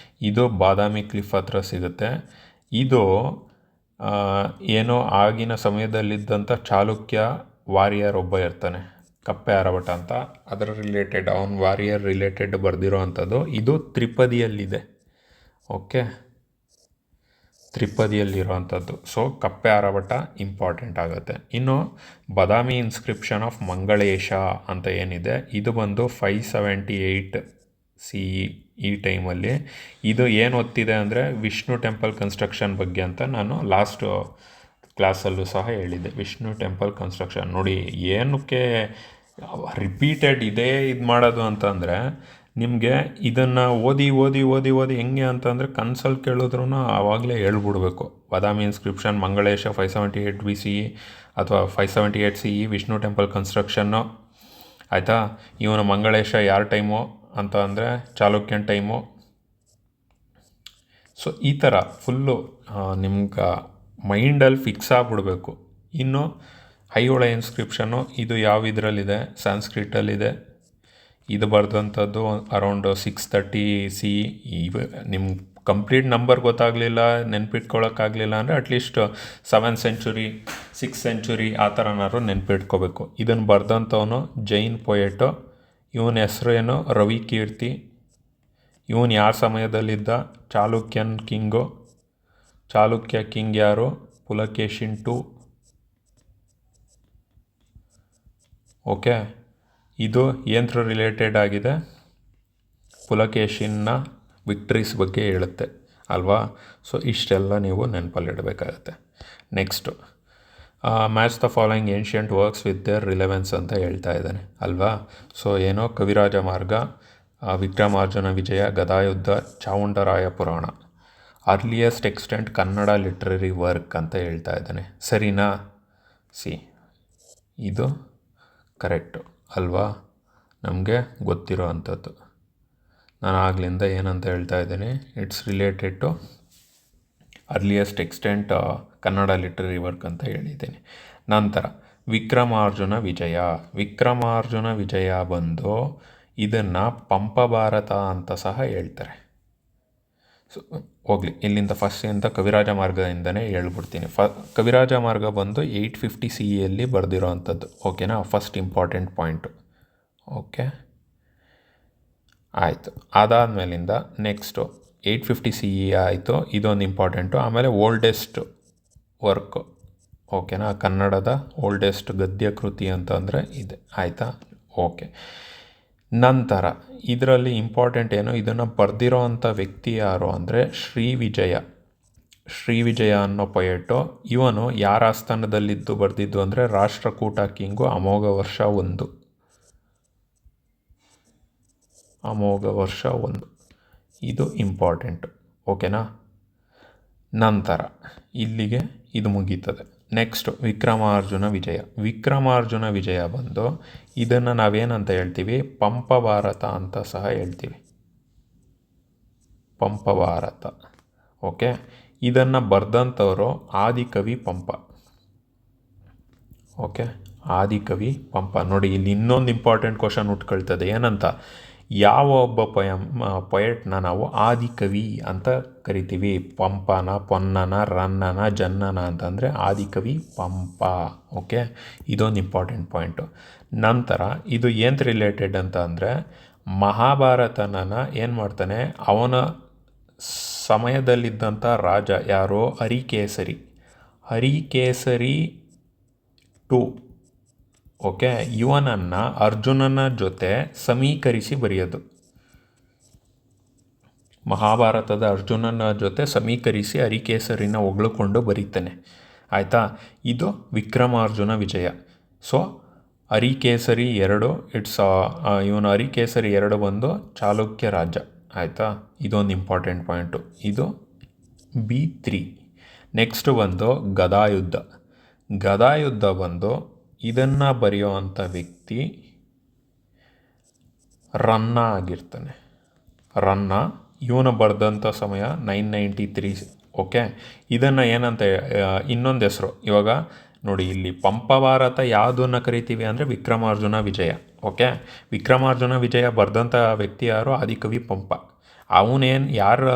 ಇದು ಬಾದಾಮಿ ಕ್ಲಿಫ್ ಹತ್ರ ಸಿಗುತ್ತೆ. ಇದು ಏನೋ ಆಗಿನ ಸಮಯದಲ್ಲಿದ್ದಂಥ ಚಾಲುಕ್ಯ ವಾರಿಯರ್ ಒಬ್ಬ ಇರ್ತಾನೆ, ಕಪ್ಪೆ ಆರಭಟ ಅಂತ, ಅದರ ರಿಲೇಟೆಡ್, ಅವನ ವಾರಿಯರ್ ರಿಲೇಟೆಡ್ ಬರೆದಿರೋ ಅಂಥದ್ದು. ಇದು ತ್ರಿಪದಿಯಲ್ಲಿದೆ. ಓಕೆ, ತ್ರಿಪದಿಯಲ್ಲಿರೋವಂಥದ್ದು. ಸೊ ಕಪ್ಪೆ ಆರಭಟ ಇಂಪಾರ್ಟೆಂಟ್ ಆಗುತ್ತೆ. ಇನ್ನು ಬಾದಾಮಿ ಇನ್ಸ್ಕ್ರಿಪ್ಷನ್ ಆಫ್ ಮಂಗಳೇಶ ಅಂತ ಏನಿದೆ, ಇದು ಬಂದು 578 CE ಈ ಟೈಮಲ್ಲಿ. ಇದು ಏನು ಓದ್ತಿದೆ ಅಂದರೆ ವಿಷ್ಣು ಟೆಂಪಲ್ ಕನ್ಸ್ಟ್ರಕ್ಷನ್ ಬಗ್ಗೆ ಅಂತ ನಾನು ಲಾಸ್ಟ್ ಕ್ಲಾಸಲ್ಲೂ ಸಹ ಹೇಳಿದ್ದೆ. ವಿಷ್ಣು ಟೆಂಪಲ್ ಕನ್ಸ್ಟ್ರಕ್ಷನ್ ನೋಡಿ, ಏನಕ್ಕೆ ರಿಪೀಟೆಡ್ ಇದೇ ಇದು ಮಾಡೋದು ಅಂತಂದರೆ, ನಿಮಗೆ ಇದನ್ನು ಓದಿ ಹೆಂಗೆ ಅಂತಂದರೆ ಕನ್ಸಲ್ಲಿ ಕೇಳಿದ್ರೂ ಆವಾಗಲೇ ಹೇಳ್ಬಿಡ್ಬೇಕು. ಬಾದಾಮಿ ಇನ್ಸ್ಕ್ರಿಪ್ಷನ್ ಮಂಗಳೇಶ 578 BCE ಅಥವಾ 578 CE ವಿಷ್ಣು ಟೆಂಪಲ್ ಕನ್ಸ್ಟ್ರಕ್ಷನ್ನು. ಆಯಿತಾ. ಇವನು ಮಂಗಳೇಶ ಯಾರ ಟೈಮು ಅಂತ ಅಂದರೆ ಚಾಲುಕ್ಯನ್ ಟೈಮು. ಸೊ ಈ ಥರ ಫುಲ್ಲು ನಿಮ್ಗೆ ಮೈಂಡಲ್ಲಿ ಫಿಕ್ಸ್ ಆಗಿಬಿಡ್ಬೇಕು. ಇನ್ನು ಐಹೊಳೆ ಇನ್ಸ್ಕ್ರಿಪ್ಷನ್ನು, ಇದು ಯಾವ ಇದರಲ್ಲಿದೆ, ಸಾಂಸ್ಕ್ರಿಟಲ್ಲಿದೆ. ಇದು ಬರೆದಂಥದ್ದು ಅರೌಂಡ್ 630 CE. ನಿಮ್ಮ ಕಂಪ್ಲೀಟ್ ನಂಬರ್ ಗೊತ್ತಾಗಲಿಲ್ಲ, ನೆನ್ಪಿಟ್ಕೊಳ್ಳೋಕ್ಕಾಗಲಿಲ್ಲ ಅಂದರೆ at least 7th century 6th century ಆ ಥರನಾದ್ರು ನೆನ್ಪಿಟ್ಕೋಬೇಕು. ಇದನ್ನು ಬರೆದಂಥವನು ಜೈನ್ ಪೊಯೆಟು. ಇವನ ಹೆಸ್ರು ಏನು, ರವಿಕೀರ್ತಿ. ಇವನು ಯಾರ ಸಮಯದಲ್ಲಿದ್ದ, ಚಾಲುಕ್ಯನ್ ಕಿಂಗು. ಚಾಲುಕ್ಯ ಕಿಂಗ್ ಯಾರು, ಪುಲಕೇಶಿನ್ II. ಓಕೆ, ಇದು ಯಂತ್ರ ರಿಲೇಟೆಡ್ ಆಗಿದೆ, ಪುಲಕೇಶಿನ್ನ ವಿಕ್ಟ್ರೀಸ್ ಬಗ್ಗೆ ಹೇಳುತ್ತೆ ಅಲ್ವಾ. ಸೊ ಇಷ್ಟೆಲ್ಲ ನೀವು ನೆನಪಲ್ಲಿಡಬೇಕಾಗತ್ತೆ. Next match the following ancient works with their relevance ಅಂತ ಹೇಳ್ತಾ ಇದ್ದಾನೆ ಅಲ್ವಾ. ಸೊ ಏನೋ ಕವಿರಾಜ ಮಾರ್ಗ, ವಿಕ್ರಮಾರ್ಜುನ ವಿಜಯ, ಗದಾಯುದ್ಧ, ಚಾವುಂಡರಾಯ ಪುರಾಣ, earliest extent Kannada literary work ಅಂತ ಹೇಳ್ತಾ ಇದ್ದಾನೆ. ಸರಿನಾ. ಇದು ಕರೆಕ್ಟು ಅಲ್ವಾ, ನಮಗೆ ಗೊತ್ತಿರೋ ಅಂಥದ್ದು. ನಾನು ಆಗ್ಲಿಂದ ಏನಂತ ಹೇಳ್ತಾ ಇದ್ದೀನಿ, it's related to earliest extent Kannada literary work ಅಂತ ಹೇಳಿದ್ದೀನಿ. ನಂತರ ವಿಕ್ರಮಾರ್ಜುನ ವಿಜಯ ಬಂದು ಇದನ್ನು ಪಂಪ ಭಾರತ ಅಂತ ಸಹ ಹೇಳ್ತಾರೆ. ಸೊ ಹೋಗಲಿ, ಇಲ್ಲಿಂದ ಫಸ್ಟಿಂದ ಕವಿರಾಜ ಮಾರ್ಗದಿಂದನೇ ಹೇಳ್ಬಿಡ್ತೀನಿ. ಕವಿರಾಜ ಮಾರ್ಗ ಬಂದು 850 CEಯಲ್ಲಿ ಬರೆದಿರೋ ಅಂಥದ್ದು. ಓಕೆನಾ, ಫಸ್ಟ್ ಇಂಪಾರ್ಟೆಂಟ್ ಪಾಯಿಂಟು. ಓಕೆ, ಆಯಿತು. ಅದಾದಮೇಲಿಂದ ನೆಕ್ಸ್ಟು 850 CE ಆಯಿತು, ಇದೊಂದು ಇಂಪಾರ್ಟೆಂಟು. ಆಮೇಲೆ ಓಲ್ಡೆಸ್ಟ್ ವರ್ಕು. ಓಕೆನಾ, ಕನ್ನಡದ ಓಲ್ಡೆಸ್ಟ್ ಗದ್ಯ ಕೃತಿ ಅಂತಂದರೆ ಇದೆ. ಆಯಿತಾ. ಓಕೆ, ನಂತರ ಇದರಲ್ಲಿ ಇಂಪಾರ್ಟೆಂಟ್ ಏನು, ಇದನ್ನು ಬರೆದಿರೋ ಅಂಥ ವ್ಯಕ್ತಿ ಯಾರು ಅಂದರೆ ಶ್ರೀ ವಿಜಯ ಅನ್ನೋ ಪೊಯೆಟು. ಇವನು ಯಾರ ಆಸ್ಥಾನದಲ್ಲಿದ್ದು ಬರೆದಿದ್ದು ಅಂದರೆ ರಾಷ್ಟ್ರಕೂಟ ಕಿಂಗು ಅಮೋಘ ವರ್ಷ 1. ಇದು ಇಂಪಾರ್ಟೆಂಟು. ಓಕೆನಾ. ನಂತರ ಇಲ್ಲಿಗೆ ಇದು ಮುಗೀತದೆ. ನೆಕ್ಸ್ಟು ವಿಕ್ರಮಾರ್ಜುನ ವಿಜಯ ಬಂದು ಇದನ್ನು ನಾವೇನಂತ ಹೇಳ್ತೀವಿ, ಪಂಪ ಭಾರತ ಅಂತ ಸಹ ಹೇಳ್ತೀವಿ. ಪಂಪ ಭಾರತ. ಓಕೆ, ಇದನ್ನು ಬರೆದಂಥವರು ಆದಿಕವಿ ಪಂಪ. ಓಕೆ, ಆದಿಕವಿ ಪಂಪ. ನೋಡಿ, ಇಲ್ಲಿ ಇನ್ನೊಂದು ಇಂಪಾರ್ಟೆಂಟ್ ಕ್ವಶನ್ ಉಟ್ಕೊಳ್ತದೆ. ಏನಂತ, ಯಾವ ಒಬ್ಬ ಪೊಯೆಟ್ನ ನಾವು ಆದಿಕವಿ ಅಂತ ಕರಿತೀವಿ? ಪಂಪನ, ಪೊನ್ನನ, ರನ್ನನ, ಜನ್ನನ ಅಂತಂದರೆ ಆದಿಕವಿ ಪಂಪ. ಓಕೆ, ಇದೊಂದು ಇಂಪಾರ್ಟೆಂಟ್ ಪಾಯಿಂಟು. ನಂತರ ಇದು ಏನು ರಿಲೇಟೆಡ್ ಅಂತ ಅಂದರೆ, ಮಹಾಭಾರತನ ಏನು ಮಾಡ್ತಾನೆ, ಅವನ ಸಮಯದಲ್ಲಿದ್ದಂಥ ರಾಜ ಯಾರೋ ಹರಿಕೇಸರಿ 2. ಓಕೆ, ಇವನನ್ನು ಅರ್ಜುನನ ಜೊತೆ ಸಮೀಕರಿಸಿ ಬರೆಯೋದು. ಮಹಾಭಾರತದ ಅರ್ಜುನನ ಜೊತೆ ಸಮೀಕರಿಸಿ ಹರಿಕೇಸರಿನ ಹೊಗಳ್ಕೊಂಡು ಬರೀತಾನೆ. ಆಯಿತಾ, ಇದು ವಿಕ್ರಮಾರ್ಜುನ ವಿಜಯ. ಸೊ ಹರಿಕೇಸರಿ 2 ಇವನು ಹರಿಕೇಸರಿ 2 ಬಂದು ಚಾಲುಕ್ಯ ರಾಜ್ಯ. ಆಯಿತಾ, ಇದೊಂದು ಇಂಪಾರ್ಟೆಂಟ್ ಪಾಯಿಂಟು. ಇದು B3. ನೆಕ್ಸ್ಟ್ ಬಂದು ಗದಾಯುದ್ಧ ಬಂದು ಇದನ್ನು ಬರೆಯುವಂಥ ವ್ಯಕ್ತಿ ರನ್ನ ಆಗಿರ್ತಾನೆ. ರನ್ನ ಇವನು ಬರೆದಂಥ ಸಮಯ 993. ಓಕೆ, ಇದನ್ನು ಏನಂತ ಇನ್ನೊಂದು ಹೆಸರು ಇವಾಗ ನೋಡಿ, ಇಲ್ಲಿ ಪಂಪಭಾರತ ಯಾವುದನ್ನು ಕರಿತೀವಿ ಅಂದರೆ ವಿಕ್ರಮಾರ್ಜುನ ವಿಜಯ. ಓಕೆ, ವಿಕ್ರಮಾರ್ಜುನ ವಿಜಯ ಬರೆದಂಥ ವ್ಯಕ್ತಿ ಯಾರು? ಆದಿಕವಿ ಪಂಪ. ಅವನೇನು ಯಾರು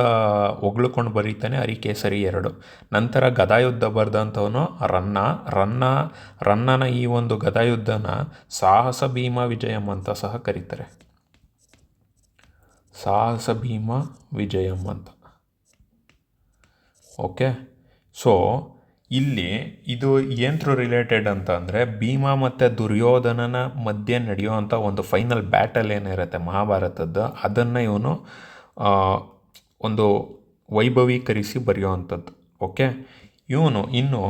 ಹೊಗಳ್ಕೊಂಡು ಬರೀತಾನೆ? ಹರಿಕೇಸರಿ 2. ನಂತರ ಗದಾಯುದ್ಧ ಬರೆದಂಥವನು ರನ್ನನ ಈ ಒಂದು ಗದಾಯುದ್ಧನ ಸಾಹಸ ಭೀಮ ವಿಜಯಂ ಅಂತ ಸಹ ಕರೀತಾರೆ. ಸಾಹಸ ಭೀಮ ವಿಜಯಂ ಅಂತ. ಓಕೆ, ಸೊ ಇಲ್ಲಿ ಇದು ಏನ್ರು ರಿಲೇಟೆಡ್ ಅಂತ ಅಂದರೆ, ಭೀಮ ಮತ್ತು ದುರ್ಯೋಧನನ ಮಧ್ಯೆ ನಡೆಯುವಂಥ ಒಂದು ಫೈನಲ್ ಬ್ಯಾಟಲ್ ಏನಿರುತ್ತೆ ಮಹಾಭಾರತದ್ದು, ಅದನ್ನು ಇವನು ಒಂದು ವೈಭವೀಕರಿಸಿ ಬರೆಯುವಂಥದ್ದು. ಓಕೆ, ಇವನು ಇನ್ನು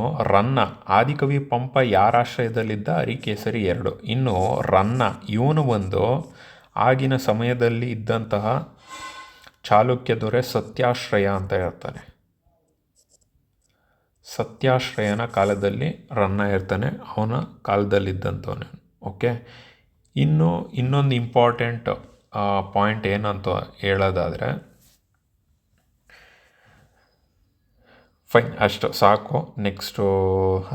ಆದಿಕವಿ ಪಂಪ ಯಾರ ಆಶ್ರಯದಲ್ಲಿದ್ದ? ಹರಿಕೇಸರಿ 2. ಇನ್ನು ಇವನು ಬಂದು ಆಗಿನ ಸಮಯದಲ್ಲಿ ಇದ್ದಂತಹ ಚಾಲುಕ್ಯ ದೊರೆ ಸತ್ಯಾಶ್ರಯ ಅಂತ ಹೇಳ್ತಾನೆ. ಸತ್ಯಾಶ್ರಯನ ಕಾಲದಲ್ಲಿ ಇರ್ತಾನೆ, ಅವನ ಕಾಲದಲ್ಲಿದ್ದಂಥವನು. ಓಕೆ, ಇನ್ನೊಂದು ಇಂಪಾರ್ಟೆಂಟ್ ಪಾಯಿಂಟ್ ಏನಂತ ಹೇಳೋದಾದರೆ, ಫೈನ್, ಅಷ್ಟು ಸಾಕು. ನೆಕ್ಸ್ಟು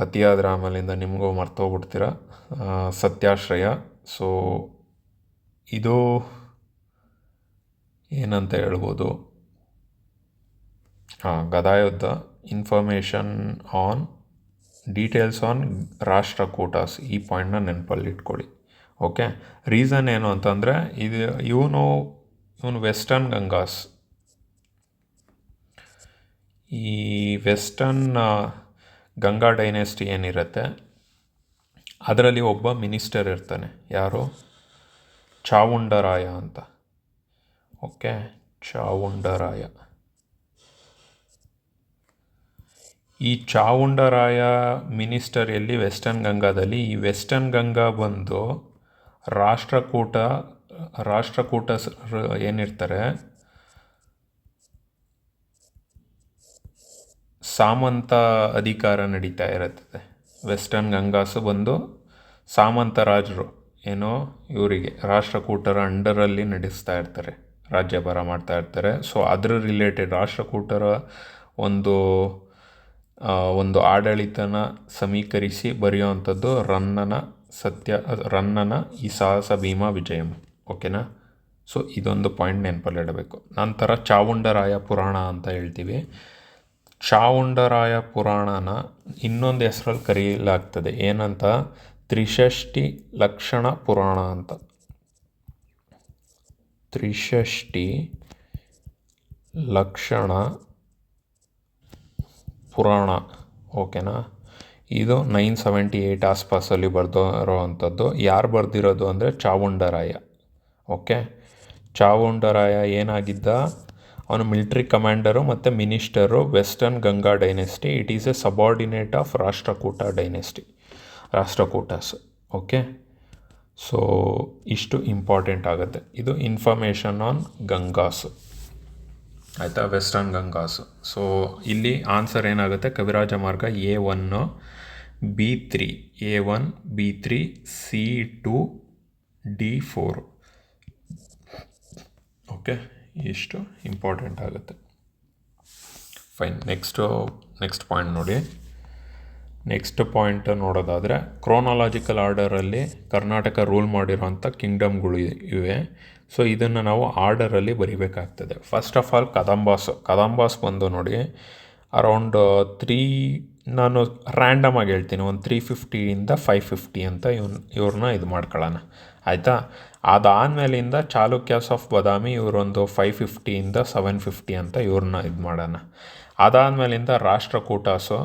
ಅತಿಯಾದ್ರ ಆಮೇಲಿಂದ ನಿಮಗೂ ಮರ್ತೋಗ್ಬಿಡ್ತೀರ. ಸತ್ಯಾಶ್ರಯ. ಸೊ ಇದು ಏನಂತ ಹೇಳ್ಬೋದು, Gadayuddha, information on details on Rashtrakutas. ಈ ಪಾಯಿಂಟ್ನ ನೆನಪಲ್ಲಿ ಇಟ್ಕೊಳ್ಳಿ. ಓಕೆ, ರೀಸನ್ ಏನು ಅಂತಂದರೆ, ಇವನು ವೆಸ್ಟರ್ನ್ ಗಂಗಾಸ್, ಈ ವೆಸ್ಟರ್ನ್ ಗಂಗಾ ಡೈನೆಸ್ಟಿ ಏನಿರುತ್ತೆ ಅದರಲ್ಲಿ ಒಬ್ಬ ಮಿನಿಸ್ಟರ್ ಇರ್ತಾನೆ. ಯಾರು? ಚಾವುಂಡರಾಯ ಅಂತ. ಓಕೆ, ಚಾವುಂಡರಾಯ. ಈ ಚಾವುಂಡರಾಯ ಮಿನಿಸ್ಟರ್ ಎಲ್ಲಿ? ವೆಸ್ಟರ್ನ್ ಗಂಗಾದಲ್ಲಿ. ಈ ವೆಸ್ಟರ್ನ್ ಗಂಗಾ ಬಂದು ರಾಷ್ಟ್ರಕೂಟ ಏನಿರ್ತಾರೆ, ಸಾಮಂತ ಅಧಿಕಾರ ನಡೀತಾ ಇರುತ್ತದೆ. ವೆಸ್ಟರ್ನ್ ಗಂಗಾಸು ಬಂದು ಸಾಮಂತ ರಾಜರು ಏನೋ ಇವರಿಗೆ ರಾಷ್ಟ್ರಕೂಟರ ಅಂಡರಲ್ಲಿ ನಡೆಸ್ತಾ ಇರ್ತಾರೆ, ರಾಜ್ಯಭಾರ ಮಾಡ್ತಾ ಇರ್ತಾರೆ. ಸೊ ಅದರ ರಿಲೇಟೆಡ್ ರಾಷ್ಟ್ರಕೂಟರ ಒಂದು ಆಡಳಿತನ ಸಮೀಕರಿಸಿ ಬರೆಯುವಂಥದ್ದು ರನ್ನನ ಈ ಸಾಹಸ ಭೀಮ ವಿಜಯಂ. ಓಕೆನಾ? ಸೊ ಇದೊಂದು ಪಾಯಿಂಟ್ ನೆನಪಲ್ಲಿಡಬೇಕು. ನಂತರ ಚಾವುಂಡರಾಯ ಪುರಾಣ ಅಂತ ಹೇಳ್ತೀವಿ. ಚಾವುಂಡರಾಯ ಪುರಾಣನ ಇನ್ನೊಂದು ಹೆಸರಲ್ಲಿ ಕರೆಯಲಾಗ್ತದೆ. ಏನಂತ? ತ್ರಿಷಷ್ಟಿ ಲಕ್ಷಣ ಪುರಾಣ ಅಂತ. ತ್ರಿಷಷ್ಟಿ ಲಕ್ಷಣ ಪುರಾಣ. ಓಕೆನಾ? ಇದು 978 ಆಸ್ಪಾಸಲ್ಲಿ ಬರೆದಿರೋವಂಥದ್ದು. ಯಾರು ಬರೆದಿರೋದು ಅಂದರೆ ಚಾವುಂಡರಾಯ. ಓಕೆ, ಚಾವುಂಡರಾಯ ಏನಾಗಿದ್ದ? ಅವನು ಮಿಲಿಟ್ರಿ ಕಮಾಂಡರು ಮತ್ತು minister, western Ganga dynasty. It is A subordinate of Rashtrakuta dynasty, Rashtrakutas. Okay, so ಇಷ್ಟು ಇಂಪಾರ್ಟೆಂಟ್ ಆಗುತ್ತೆ. ಇದು ಇನ್ಫಾರ್ಮೇಷನ್ ಆನ್ ಗಂಗಾಸು. ಆಯಿತಾ? ವೆಸ್ಟರ್ನ್ ಗಂಗಾಸು. ಸೊ ಇಲ್ಲಿ ಆನ್ಸರ್ ಏನಾಗುತ್ತೆ? ಕವಿರಾಜ ಮಾರ್ಗ A1, B3, A1, B3, C2, D4. Okay, ಇಷ್ಟು ಇಂಪಾರ್ಟೆಂಟ್ ಆಗುತ್ತೆ. ಫೈನ್. ನೆಕ್ಸ್ಟ್ ಪಾಯಿಂಟ್ ನೋಡಿ. ನೆಕ್ಸ್ಟ್ ಪಾಯಿಂಟ್ ನೋಡೋದಾದರೆ ಕ್ರೋನಾಲಾಜಿಕಲ್ ಆರ್ಡರಲ್ಲಿ ಕರ್ನಾಟಕ ರೂಲ್ ಮಾಡಿರೋಂಥ ಕಿಂಗ್ಡಮ್ಗಳು ಇವೆ. ಸೊ ಇದನ್ನು ನಾವು ಆರ್ಡರಲ್ಲಿ ಬರಿಬೇಕಾಗ್ತದೆ. ಫಸ್ಟ್ ಆಫ್ ಆಲ್ ಕದಂಬಾಸ್ ಬಂದು ನೋಡಿ ಅರೌಂಡ್ ನಾನು ರ್ಯಾಂಡಮ್ ಆಗಿ ಹೇಳ್ತೀನಿ, ಒಂದು 350 550 ಅಂತ ಇವ್ರನ್ನ ಇದು ಮಾಡ್ಕೊಳ್ಳೋಣ, ಆಯಿತಾ. ಅದಾದಮೇಲಿಂದ ಚಾಲುಕ್ಯಾಸ್ ಆಫ್ ಬಾದಾಮಿ ಇವರೊಂದು 550 750 ಅಂತ ಇವ್ರನ್ನ ಇದು ಮಾಡೋಣ. ಅದಾದಮೇಲಿಂದ ರಾಷ್ಟ್ರಕೂಟಾಸು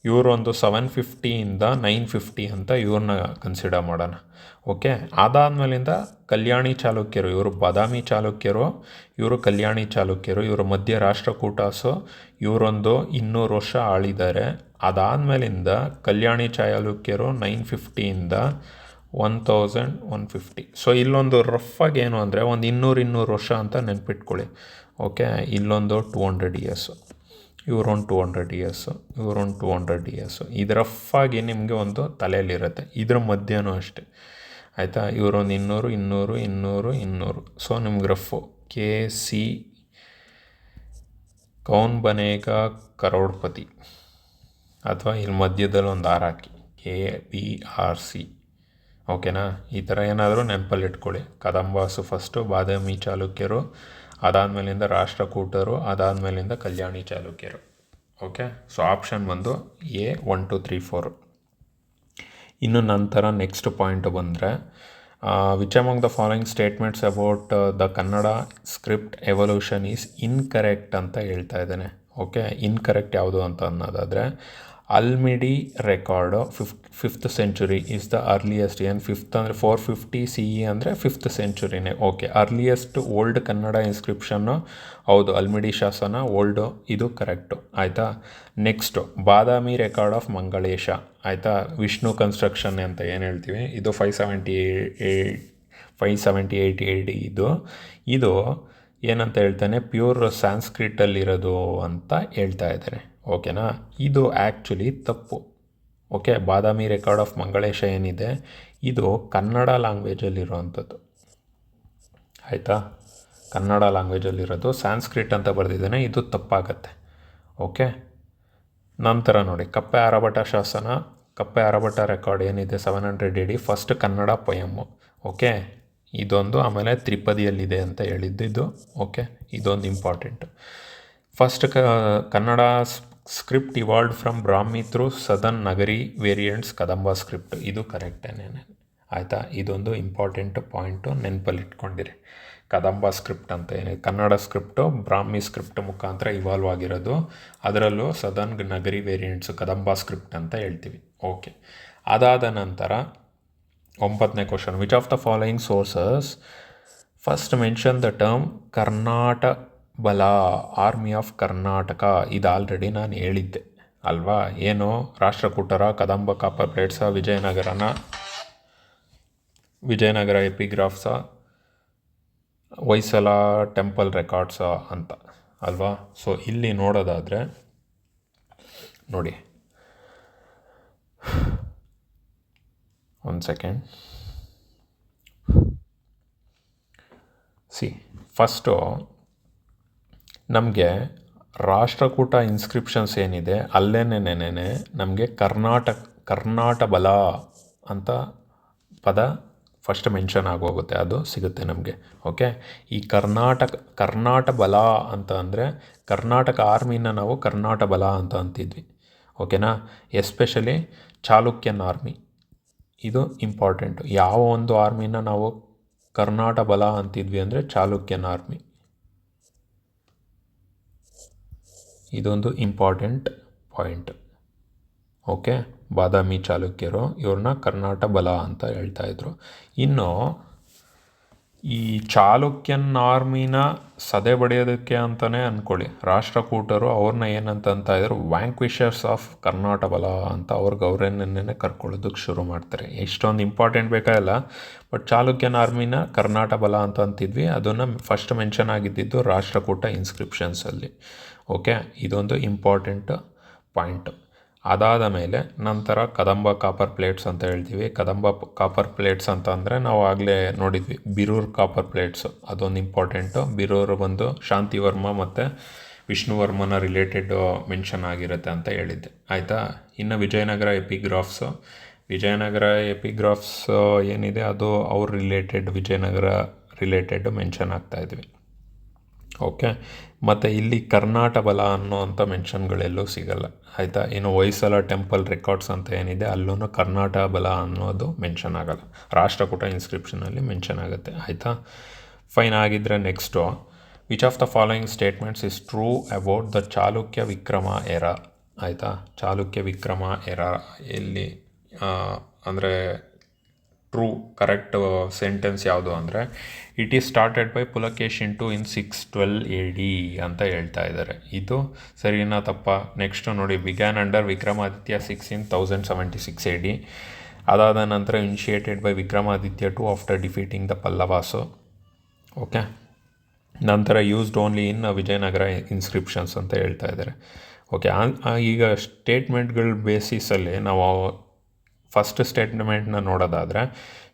ಇವರೊಂದು 750 950 ಅಂತ ಇವ್ರನ್ನ ಕನ್ಸಿಡರ್ ಮಾಡೋಣ. ಓಕೆ. ಅದಾದಮೇಲಿಂದ ಕಲ್ಯಾಣಿ ಚಾಲುಕ್ಯರು, ಇವರು ಬಾದಾಮಿ ಚಾಲುಕ್ಯರು, ಇವರು ಕಲ್ಯಾಣಿ ಚಾಲುಕ್ಯರು, ಇವರು ಮಧ್ಯ ರಾಷ್ಟ್ರಕೂಟಾಸು ಇವರೊಂದು 200 ವರ್ಷ ಆಳಿದ್ದಾರೆ. ಅದಾದಮೇಲಿಂದ ಕಲ್ಯಾಣಿ ಚಾಲುಕ್ಯರು 950 1150. ಸೊ ಇಲ್ಲೊಂದು ರಫಾಗಿ ಏನು ಅಂದರೆ ಒಂದು 200 ವರ್ಷ ಅಂತ ನೆನ್ಪಿಟ್ಕೊಳ್ಳಿ. ಓಕೆ. ಇಲ್ಲೊಂದು 200 ಇಯರ್ಸು, ಇವರೊಂದು 200 ಇಯರ್ಸು, ಇವರೊಂದು 200 ಇಯರ್ಸು. ಇದು ರಫಾಗಿ ನಿಮಗೆ ಒಂದು ತಲೆಯಲ್ಲಿರುತ್ತೆ. ಇದ್ರ ಮಧ್ಯನೂ ಅಷ್ಟೆ, ಆಯಿತಾ. ಇವರೊಂದು 200. ಸೊ ನಿಮ್ಗೆ ರಫು KC ಕೌನ್ ಬನೇಗಾ ಕರೋಡ್ಪತಿ, ಅಥವಾ ಇಲ್ಲಿ ಮಧ್ಯದಲ್ಲಿ ಒಂದು ಆರ್ ಹಾಕಿ KBRC. ಓಕೆನಾ. ಈ ಥರ ಏನಾದರೂ ನೆನಪಲ್ಲಿ ಇಟ್ಕೊಳ್ಳಿ. ಕದಂಬಾಸು ಫಸ್ಟು, ಬಾದಾಮಿ ಚಾಲುಕ್ಯರು, ಅದಾದಮೇಲಿಂದ ರಾಷ್ಟ್ರಕೂಟರು, ಅದಾದಮೇಲಿಂದ ಕಲ್ಯಾಣಿ ಚಾಲುಕ್ಯರು. ಓಕೆ. ಸೊ ಆಪ್ಷನ್ ಬಂದು A 1 2 3 4. ಇನ್ನು ನಂತರ ನೆಕ್ಸ್ಟ್ ಪಾಯಿಂಟ್ ಬಂದರೆ which among the following statements about the Kannada script evolution is incorrect ಅಂತ ಹೇಳ್ತಾ ಇದ್ದಾನೆ. ಓಕೆ. ಇನ್ಕರೆಕ್ಟ್ ಯಾವುದು ಅಂತ ಅನ್ನೋದಾದರೆ Halmidi record 5th century is the earliest. ಏನು 5th ಅಂದರೆ 450 CE ಅಂದರೆ 5th ಸೆಂಚುರಿನೇ. Okay. Earliest old Kannada inscription ಹೌದು, ಅಲ್ಮಿಡಿ ಶಾಸನ ಓಲ್ಡು, ಇದು ಕರೆಕ್ಟು, ಆಯಿತಾ. Next Badami record of Mangalesha, ಆಯಿತಾ. ವಿಷ್ಣು ಕನ್ಸ್ಟ್ರಕ್ಷನ್ ಅಂತ ಏನು ಹೇಳ್ತೀವಿ, ಇದು 578 AD. ಇದು ಏನಂತ ಹೇಳ್ತಾನೆ, ಪ್ಯೂರ್ ಸ್ಯಾನ್ಸ್ಕ್ರಿಟಲ್ಲಿರೋದು ಅಂತ ಹೇಳ್ತಾ ಇದ್ದಾರೆ. ಓಕೆನಾ. ಇದು ಆ್ಯಕ್ಚುಲಿ ತಪ್ಪು. Okay. Badami record of Mangalesha ಏನಿದೆ ಇದು ಕನ್ನಡ ಲ್ಯಾಂಗ್ವೇಜಲ್ಲಿರೋವಂಥದ್ದು, ಆಯಿತಾ. ಕನ್ನಡ ಲ್ಯಾಂಗ್ವೇಜಲ್ಲಿರೋದು, ಸ್ಯಾನ್ಸ್ಕ್ರಿಟ್ ಅಂತ ಬರೆದಿದ್ದಾನೆ, ಇದು ತಪ್ಪಾಗತ್ತೆ. ಓಕೆ. ನಂತರ ನೋಡಿ ಕಪ್ಪೆ ಅರಭಟ ಶಾಸನ, ಕಪ್ಪೆ ಅರಭಟ ರೆಕಾರ್ಡ್ ಏನಿದೆ 700 AD, ಫಸ್ಟ್ ಕನ್ನಡ ಪೊಯಮ್ಮು. ಓಕೆ. ಇದೊಂದು. ಆಮೇಲೆ ತ್ರಿಪದಿಯಲ್ಲಿದೆ ಅಂತ ಹೇಳಿದ್ದು. ಓಕೆ. ಇದೊಂದು important. First Kannada script evolved from Brahmi through southern ನಗರಿ ವೇರಿಯಂಟ್ಸ್ ಕದಂಬ ಸ್ಕ್ರಿಪ್ಟ್, ಇದು ಕರೆಕ್ಟೇನೆ, ಆಯಿತಾ. ಇದೊಂದು ಇಂಪಾರ್ಟೆಂಟ್ ಪಾಯಿಂಟು, ನೆನಪಲ್ಲಿ ಇಟ್ಕೊಂಡಿರಿ. ಕದಂಬ ಸ್ಕ್ರಿಪ್ಟ್ ಅಂತ ಏನಿದೆ, ಕನ್ನಡ ಸ್ಕ್ರಿಪ್ಟು ಬ್ರಾಹ್ಮಿ ಸ್ಕ್ರಿಪ್ಟ್ ಮುಖಾಂತರ ಇವಾಲ್ವ್ ಆಗಿರೋದು, ಅದರಲ್ಲೂ ಸದರ್ನ್ ನಗರಿ ವೇರಿಯಂಟ್ಸು ಕದಂಬ ಸ್ಕ್ರಿಪ್ಟ್ ಅಂತ ಹೇಳ್ತೀವಿ. ಓಕೆ. ಅದಾದ ನಂತರ 9ನೇ question, which of the following sources first mention the term Karnata bala, army of Karnataka. ಇದು ಆಲ್ರೆಡಿ ನಾನು ಹೇಳಿದ್ದೆ ಅಲ್ವಾ. ಏನು, ರಾಷ್ಟ್ರಕೂಟರ, ಕದಂಬ ಕಾಪರ್ ಪ್ಲೇಟ್ಸ, ವಿಜಯನಗರ ಎಪಿಗ್ರಾಫ್ಸ, ಹೊಯ್ಸಳ ಟೆಂಪಲ್ ರೆಕಾರ್ಡ್ಸ ಅಂತ ಅಲ್ವಾ. ಸೊ ಇಲ್ಲಿ ನೋಡೋದಾದರೆ ನೋಡಿ, ಒಂದು ಸೆಕೆಂಡ್. ಫಸ್ಟು ನಮಗೆ ರಾಷ್ಟ್ರಕೂಟ ಇನ್ಸ್ಕ್ರಿಪ್ಷನ್ಸ್ ಏನಿದೆ ಅಲ್ಲೇನೇ ನಮಗೆ ಕರ್ನಾಟ ಬಲ ಅಂತ ಪದ ಫಸ್ಟ್ ಮೆನ್ಷನ್ ಆಗೋಗುತ್ತೆ, ಅದು ಸಿಗುತ್ತೆ ನಮಗೆ. ಓಕೆ. ಈ ಕರ್ನಾಟ ಬಲ ಅಂತ ಅಂದರೆ ಕರ್ನಾಟಕ ಆರ್ಮಿನ ನಾವು ಕರ್ನಾಟ ಬಲ ಅಂತ ಅಂತಿದ್ವಿ. ಓಕೆನಾ. ಎಸ್ಪೆಷಲಿ ಚಾಲುಕ್ಯನ್ ಆರ್ಮಿ, ಇದು ಇಂಪಾರ್ಟೆಂಟು. ಯಾವ ಒಂದು ಆರ್ಮಿನ ನಾವು ಕರ್ನಾಟ ಬಲ ಅಂತಿದ್ವಿ ಅಂದರೆ ಚಾಲುಕ್ಯನ್ ಆರ್ಮಿ, ಇದೊಂದು ಇಂಪಾರ್ಟೆಂಟ್ ಪಾಯಿಂಟ್. ಓಕೆ. ಬಾದಾಮಿ ಚಾಲುಕ್ಯರು ಇವ್ರನ್ನ ಕರ್ನಾಟ ಬಲ ಅಂತ ಹೇಳ್ತಾಯಿದ್ರು. ಇನ್ನು ಈ ಚಾಲುಕ್ಯನ್ ಆರ್ಮಿನ ಸದೆ ಬಡಿಯೋದಕ್ಕೆ ಅಂತಲೇ ಅಂದ್ಕೊಳ್ಳಿ, ರಾಷ್ಟ್ರಕೂಟರು ಅವ್ರನ್ನ ಏನಂತ ಇದ್ರು, ವ್ಯಾಂಕ್ವಿಷರ್ಸ್ ಆಫ್ ಕರ್ನಾಟ ಬಲ ಅಂತ ಅವ್ರನ್ನೇ ಕರ್ಕೊಳ್ಳೋದಕ್ಕೆ ಶುರು ಮಾಡ್ತಾರೆ. ಇಷ್ಟೊಂದು ಇಂಪಾರ್ಟೆಂಟ್ ಬೇಕಾಗಿಲ್ಲ, ಬಟ್ ಚಾಲುಕ್ಯನ್ ಆರ್ಮಿನ ಕರ್ನಾಟ ಬಲ ಅಂತ ಅಂತಿದ್ವಿ, ಅದನ್ನು ಫಸ್ಟ್ ಮೆನ್ಷನ್ ಆಗಿದ್ದಿದ್ದು ರಾಷ್ಟ್ರಕೂಟ ಇನ್ಸ್ಕ್ರಿಪ್ಷನ್ಸಲ್ಲಿ. ಓಕೆ. ಇದೊಂದು ಇಂಪಾರ್ಟೆಂಟ್ ಪಾಯಿಂಟು. ಅದಾದ ಮೇಲೆ ನಂತರ ಕದಂಬ ಕಾಪರ್ ಪ್ಲೇಟ್ಸ್ ಅಂತ ಹೇಳ್ತೀವಿ. ಕದಂಬ ಕಾಪರ್ ಪ್ಲೇಟ್ಸ್ ಅಂತ ಅಂದರೆ ನಾವು ಆಗಲೇ ನೋಡಿದ್ವಿ, ಬಿರೂರ್ ಕಾಪರ್ ಪ್ಲೇಟ್ಸು, ಅದೊಂದು ಇಂಪಾರ್ಟೆಂಟು. ಬಿರೂರು ಬಂದು ಶಾಂತಿವರ್ಮ ಮತ್ತು ವಿಷ್ಣುವರ್ಮನ ರಿಲೇಟೆಡ್ ಮೆನ್ಷನ್ ಆಗಿರುತ್ತೆ ಅಂತ ಹೇಳಿದ್ದೆ ಆಯಿತಾ. ಇನ್ನು ವಿಜಯನಗರ ಎಪಿಗ್ರಾಫ್ಸ್ ಏನಿದೆ ಅದು ಅವ್ರ ವಿಜಯನಗರ ರಿಲೇಟೆಡ್ ಮೆನ್ಷನ್ ಆಗ್ತಾಯಿದ್ವಿ. ಓಕೆ, ಮತ್ತು ಇಲ್ಲಿ ಕರ್ನಾಟ ಬಲ ಅನ್ನೋವಂಥ ಮೆನ್ಷನ್ಗಳೆಲ್ಲೂ ಸಿಗಲ್ಲ ಆಯಿತಾ. ಇನ್ನು ಹೊಯ್ಸಳ ಟೆಂಪಲ್ ರೆಕಾರ್ಡ್ಸ್ ಅಂತ ಏನಿದೆ ಅಲ್ಲೂ ಕರ್ನಾಟ ಬಲ ಅನ್ನೋದು ಮೆನ್ಷನ್ ಆಗಲ್ಲ, ರಾಷ್ಟ್ರಕೂಟ ಇನ್ಸ್ಕ್ರಿಪ್ಷನಲ್ಲಿ ಮೆನ್ಷನ್ ಆಗುತ್ತೆ ಆಯಿತಾ. ಫೈನ್. ಆಗಿದ್ದರೆ next, which of the following statements is true about the Chalukya Vikrama era ಆಯಿತಾ. ಚಾಲುಕ್ಯ ವಿಕ್ರಮ ಎರಾ ಎಲ್ಲಿ ಅಂದರೆ ಟ್ರೂ ಕರೆಕ್ಟ್ ಸೆಂಟೆನ್ಸ್ ಯಾವುದು ಅಂದರೆ, it is started by Pulakeshin two in 612 AD ಅಂತ ಹೇಳ್ತಾ ಇದ್ದಾರೆ. ಇದು ಸರಿನಾ ತಪ್ಪ? ನೆಕ್ಸ್ಟು ನೋಡಿ, began under Vikramaditya 6 in 1076 AD. ಅದಾದ ನಂತರ initiated by Vikramaditya 2 after defeating the Pallavas. Okay, ನಂತರ used only in Vijayanagara inscriptions ಅಂತ ಹೇಳ್ತಾ ಇದ್ದಾರೆ. ಓಕೆ, ಈಗ ಸ್ಟೇಟ್ಮೆಂಟ್ಗಳ ಬೇಸಿಸಲ್ಲಿ ನಾವು ಫಸ್ಟ್ ಸ್ಟೇಟ್ಮೆಂಟ್ನ ನೋಡೋದಾದರೆ,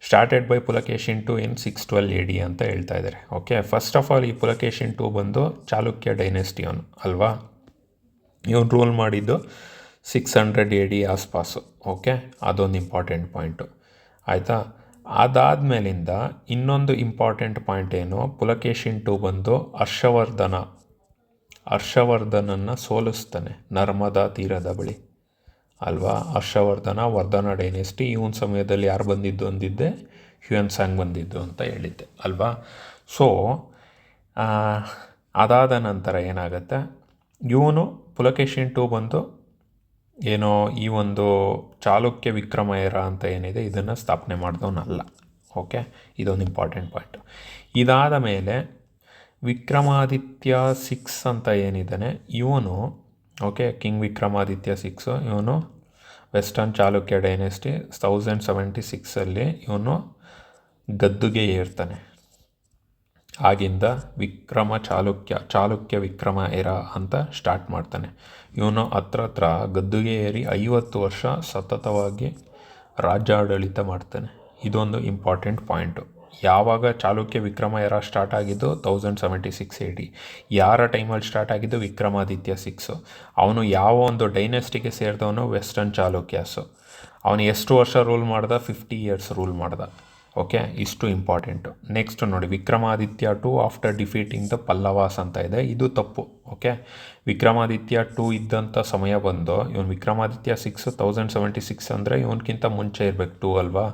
ಸ್ಟಾರ್ಟೆಡ್ ಬೈ ಪುಲಕೇಶಿನ್ 2 in 612 AD ಅಂತ ಹೇಳ್ತಾ ಇದ್ದಾರೆ. ಓಕೆ, ಫಸ್ಟ್ ಆಫ್ ಆಲ್ ಈ ಪುಲಕೇಶಿನ್ 2 ಬಂದು ಚಾಲುಕ್ಯ ಡೈನೆಸ್ಟಿ ಅವನು ಅಲ್ವಾ, ಇವನು ರೂಲ್ ಮಾಡಿದ್ದು 600 AD ಆಸ್ಪಾಸು. ಓಕೆ, ಅದೊಂದು ಇಂಪಾರ್ಟೆಂಟ್ ಪಾಯಿಂಟು ಆಯಿತಾ. ಅದಾದಮೇಲಿಂದ ಇನ್ನೊಂದು ಇಂಪಾರ್ಟೆಂಟ್ ಪಾಯಿಂಟ್ ಏನು, ಪುಲಕೇಶಿನ್ 2 ಬಂದು ಹರ್ಷವರ್ಧನನ್ನು ಸೋಲಿಸ್ತಾನೆ ನರ್ಮದಾ ತೀರದ ಬಳಿ ಅಲ್ವಾ. ಹರ್ಷವರ್ಧನ ವರ್ಧನ ಡೈನೆಸ್ಟಿ, ಇವನ ಸಮಯದಲ್ಲಿ ಯಾರು ಬಂದಿದ್ದು ಅಂದಿದ್ದೆ, ಹ್ಯುಯನ್ ಸಾಂಗ್ ಬಂದಿದ್ದು ಅಂತ ಹೇಳಿದ್ದೆ ಅಲ್ವಾ. ಸೊ ಅದಾದ ನಂತರ ಏನಾಗುತ್ತೆ, ಇವನು ಪುಲಕೇಶಿನ್ 2 ಬಂದು ಏನೋ ಈ ಒಂದು ಚಾಲುಕ್ಯ ವಿಕ್ರಮ ಎರಾ ಅಂತ ಏನಿದೆ ಇದನ್ನು ಸ್ಥಾಪನೆ ಮಾಡಿದವನಲ್ಲ. ಓಕೆ, ಇದೊಂದು ಇಂಪಾರ್ಟೆಂಟ್ ಪಾಯಿಂಟು. ಇದಾದ ಮೇಲೆ ವಿಕ್ರಮಾದಿತ್ಯ 6 ಅಂತ ಏನಿದ್ದಾನೆ ಇವನು, ಓಕೆ, ಕಿಂಗ್ ವಿಕ್ರಮಾದಿತ್ಯ 6 ಇವನು ವೆಸ್ಟರ್ನ್ ಚಾಲುಕ್ಯ ಡೈನೆಸ್ಟಿ 1076 ಇವನು ಗದ್ದುಗೆ ಏರ್ತಾನೆ. ಆಗಿಂದ ಚಾಲುಕ್ಯ ವಿಕ್ರಮ ಎರಾ ಅಂತ ಸ್ಟಾರ್ಟ್ ಮಾಡ್ತಾನೆ. ಇವನು ಹತ್ರ ಗದ್ದುಗೆ ಏರಿ 50 ವರ್ಷ ಸತತವಾಗಿ ರಾಜ್ಯಾಡಳಿತ ಮಾಡ್ತಾನೆ. ಇದೊಂದು ಇಂಪಾರ್ಟೆಂಟ್ ಪಾಯಿಂಟು. ಯಾವಾಗ ಚಾಲುಕ್ಯ ವಿಕ್ರಮ ಎರಾ ಸ್ಟಾರ್ಟ್ ಆಗಿದ್ದು 1076 AD. ಯಾರ ಟೈಮಲ್ಲಿ ಸ್ಟಾರ್ಟ್ ಆಗಿದ್ದು, ವಿಕ್ರಮಾದಿತ್ಯ 6. ಅವನು ಯಾವ ಒಂದು ಡೈನೆಸ್ಟಿಗೆ ಸೇರಿದವನು, ವೆಸ್ಟರ್ನ್ ಚಾಲುಕ್ಯಾಸು. ಅವನು ಎಷ್ಟು ವರ್ಷ ರೂಲ್ ಮಾಡ್ದ, 50 years ರೂಲ್ ಮಾಡ್ದ. ಓಕೆ, ಇಷ್ಟು ಇಂಪಾರ್ಟೆಂಟು. ನೆಕ್ಸ್ಟ್ ನೋಡಿ, Vikramaditya 2 after defeating the Pallavas ಅಂತ ಇದೆ, ಇದು ತಪ್ಪು. ಓಕೆ, ವಿಕ್ರಮಾದಿತ್ಯ 2 ಇದ್ದಂಥ ಸಮಯ ಬಂದು ಇವನು ವಿಕ್ರಮಾದಿತ್ಯ 6 1076 ಅಂದರೆ ಇವನಕ್ಕಿಂತ ಮುಂಚೆ ಇರಬೇಕು 2 ಅಲ್ವಾ.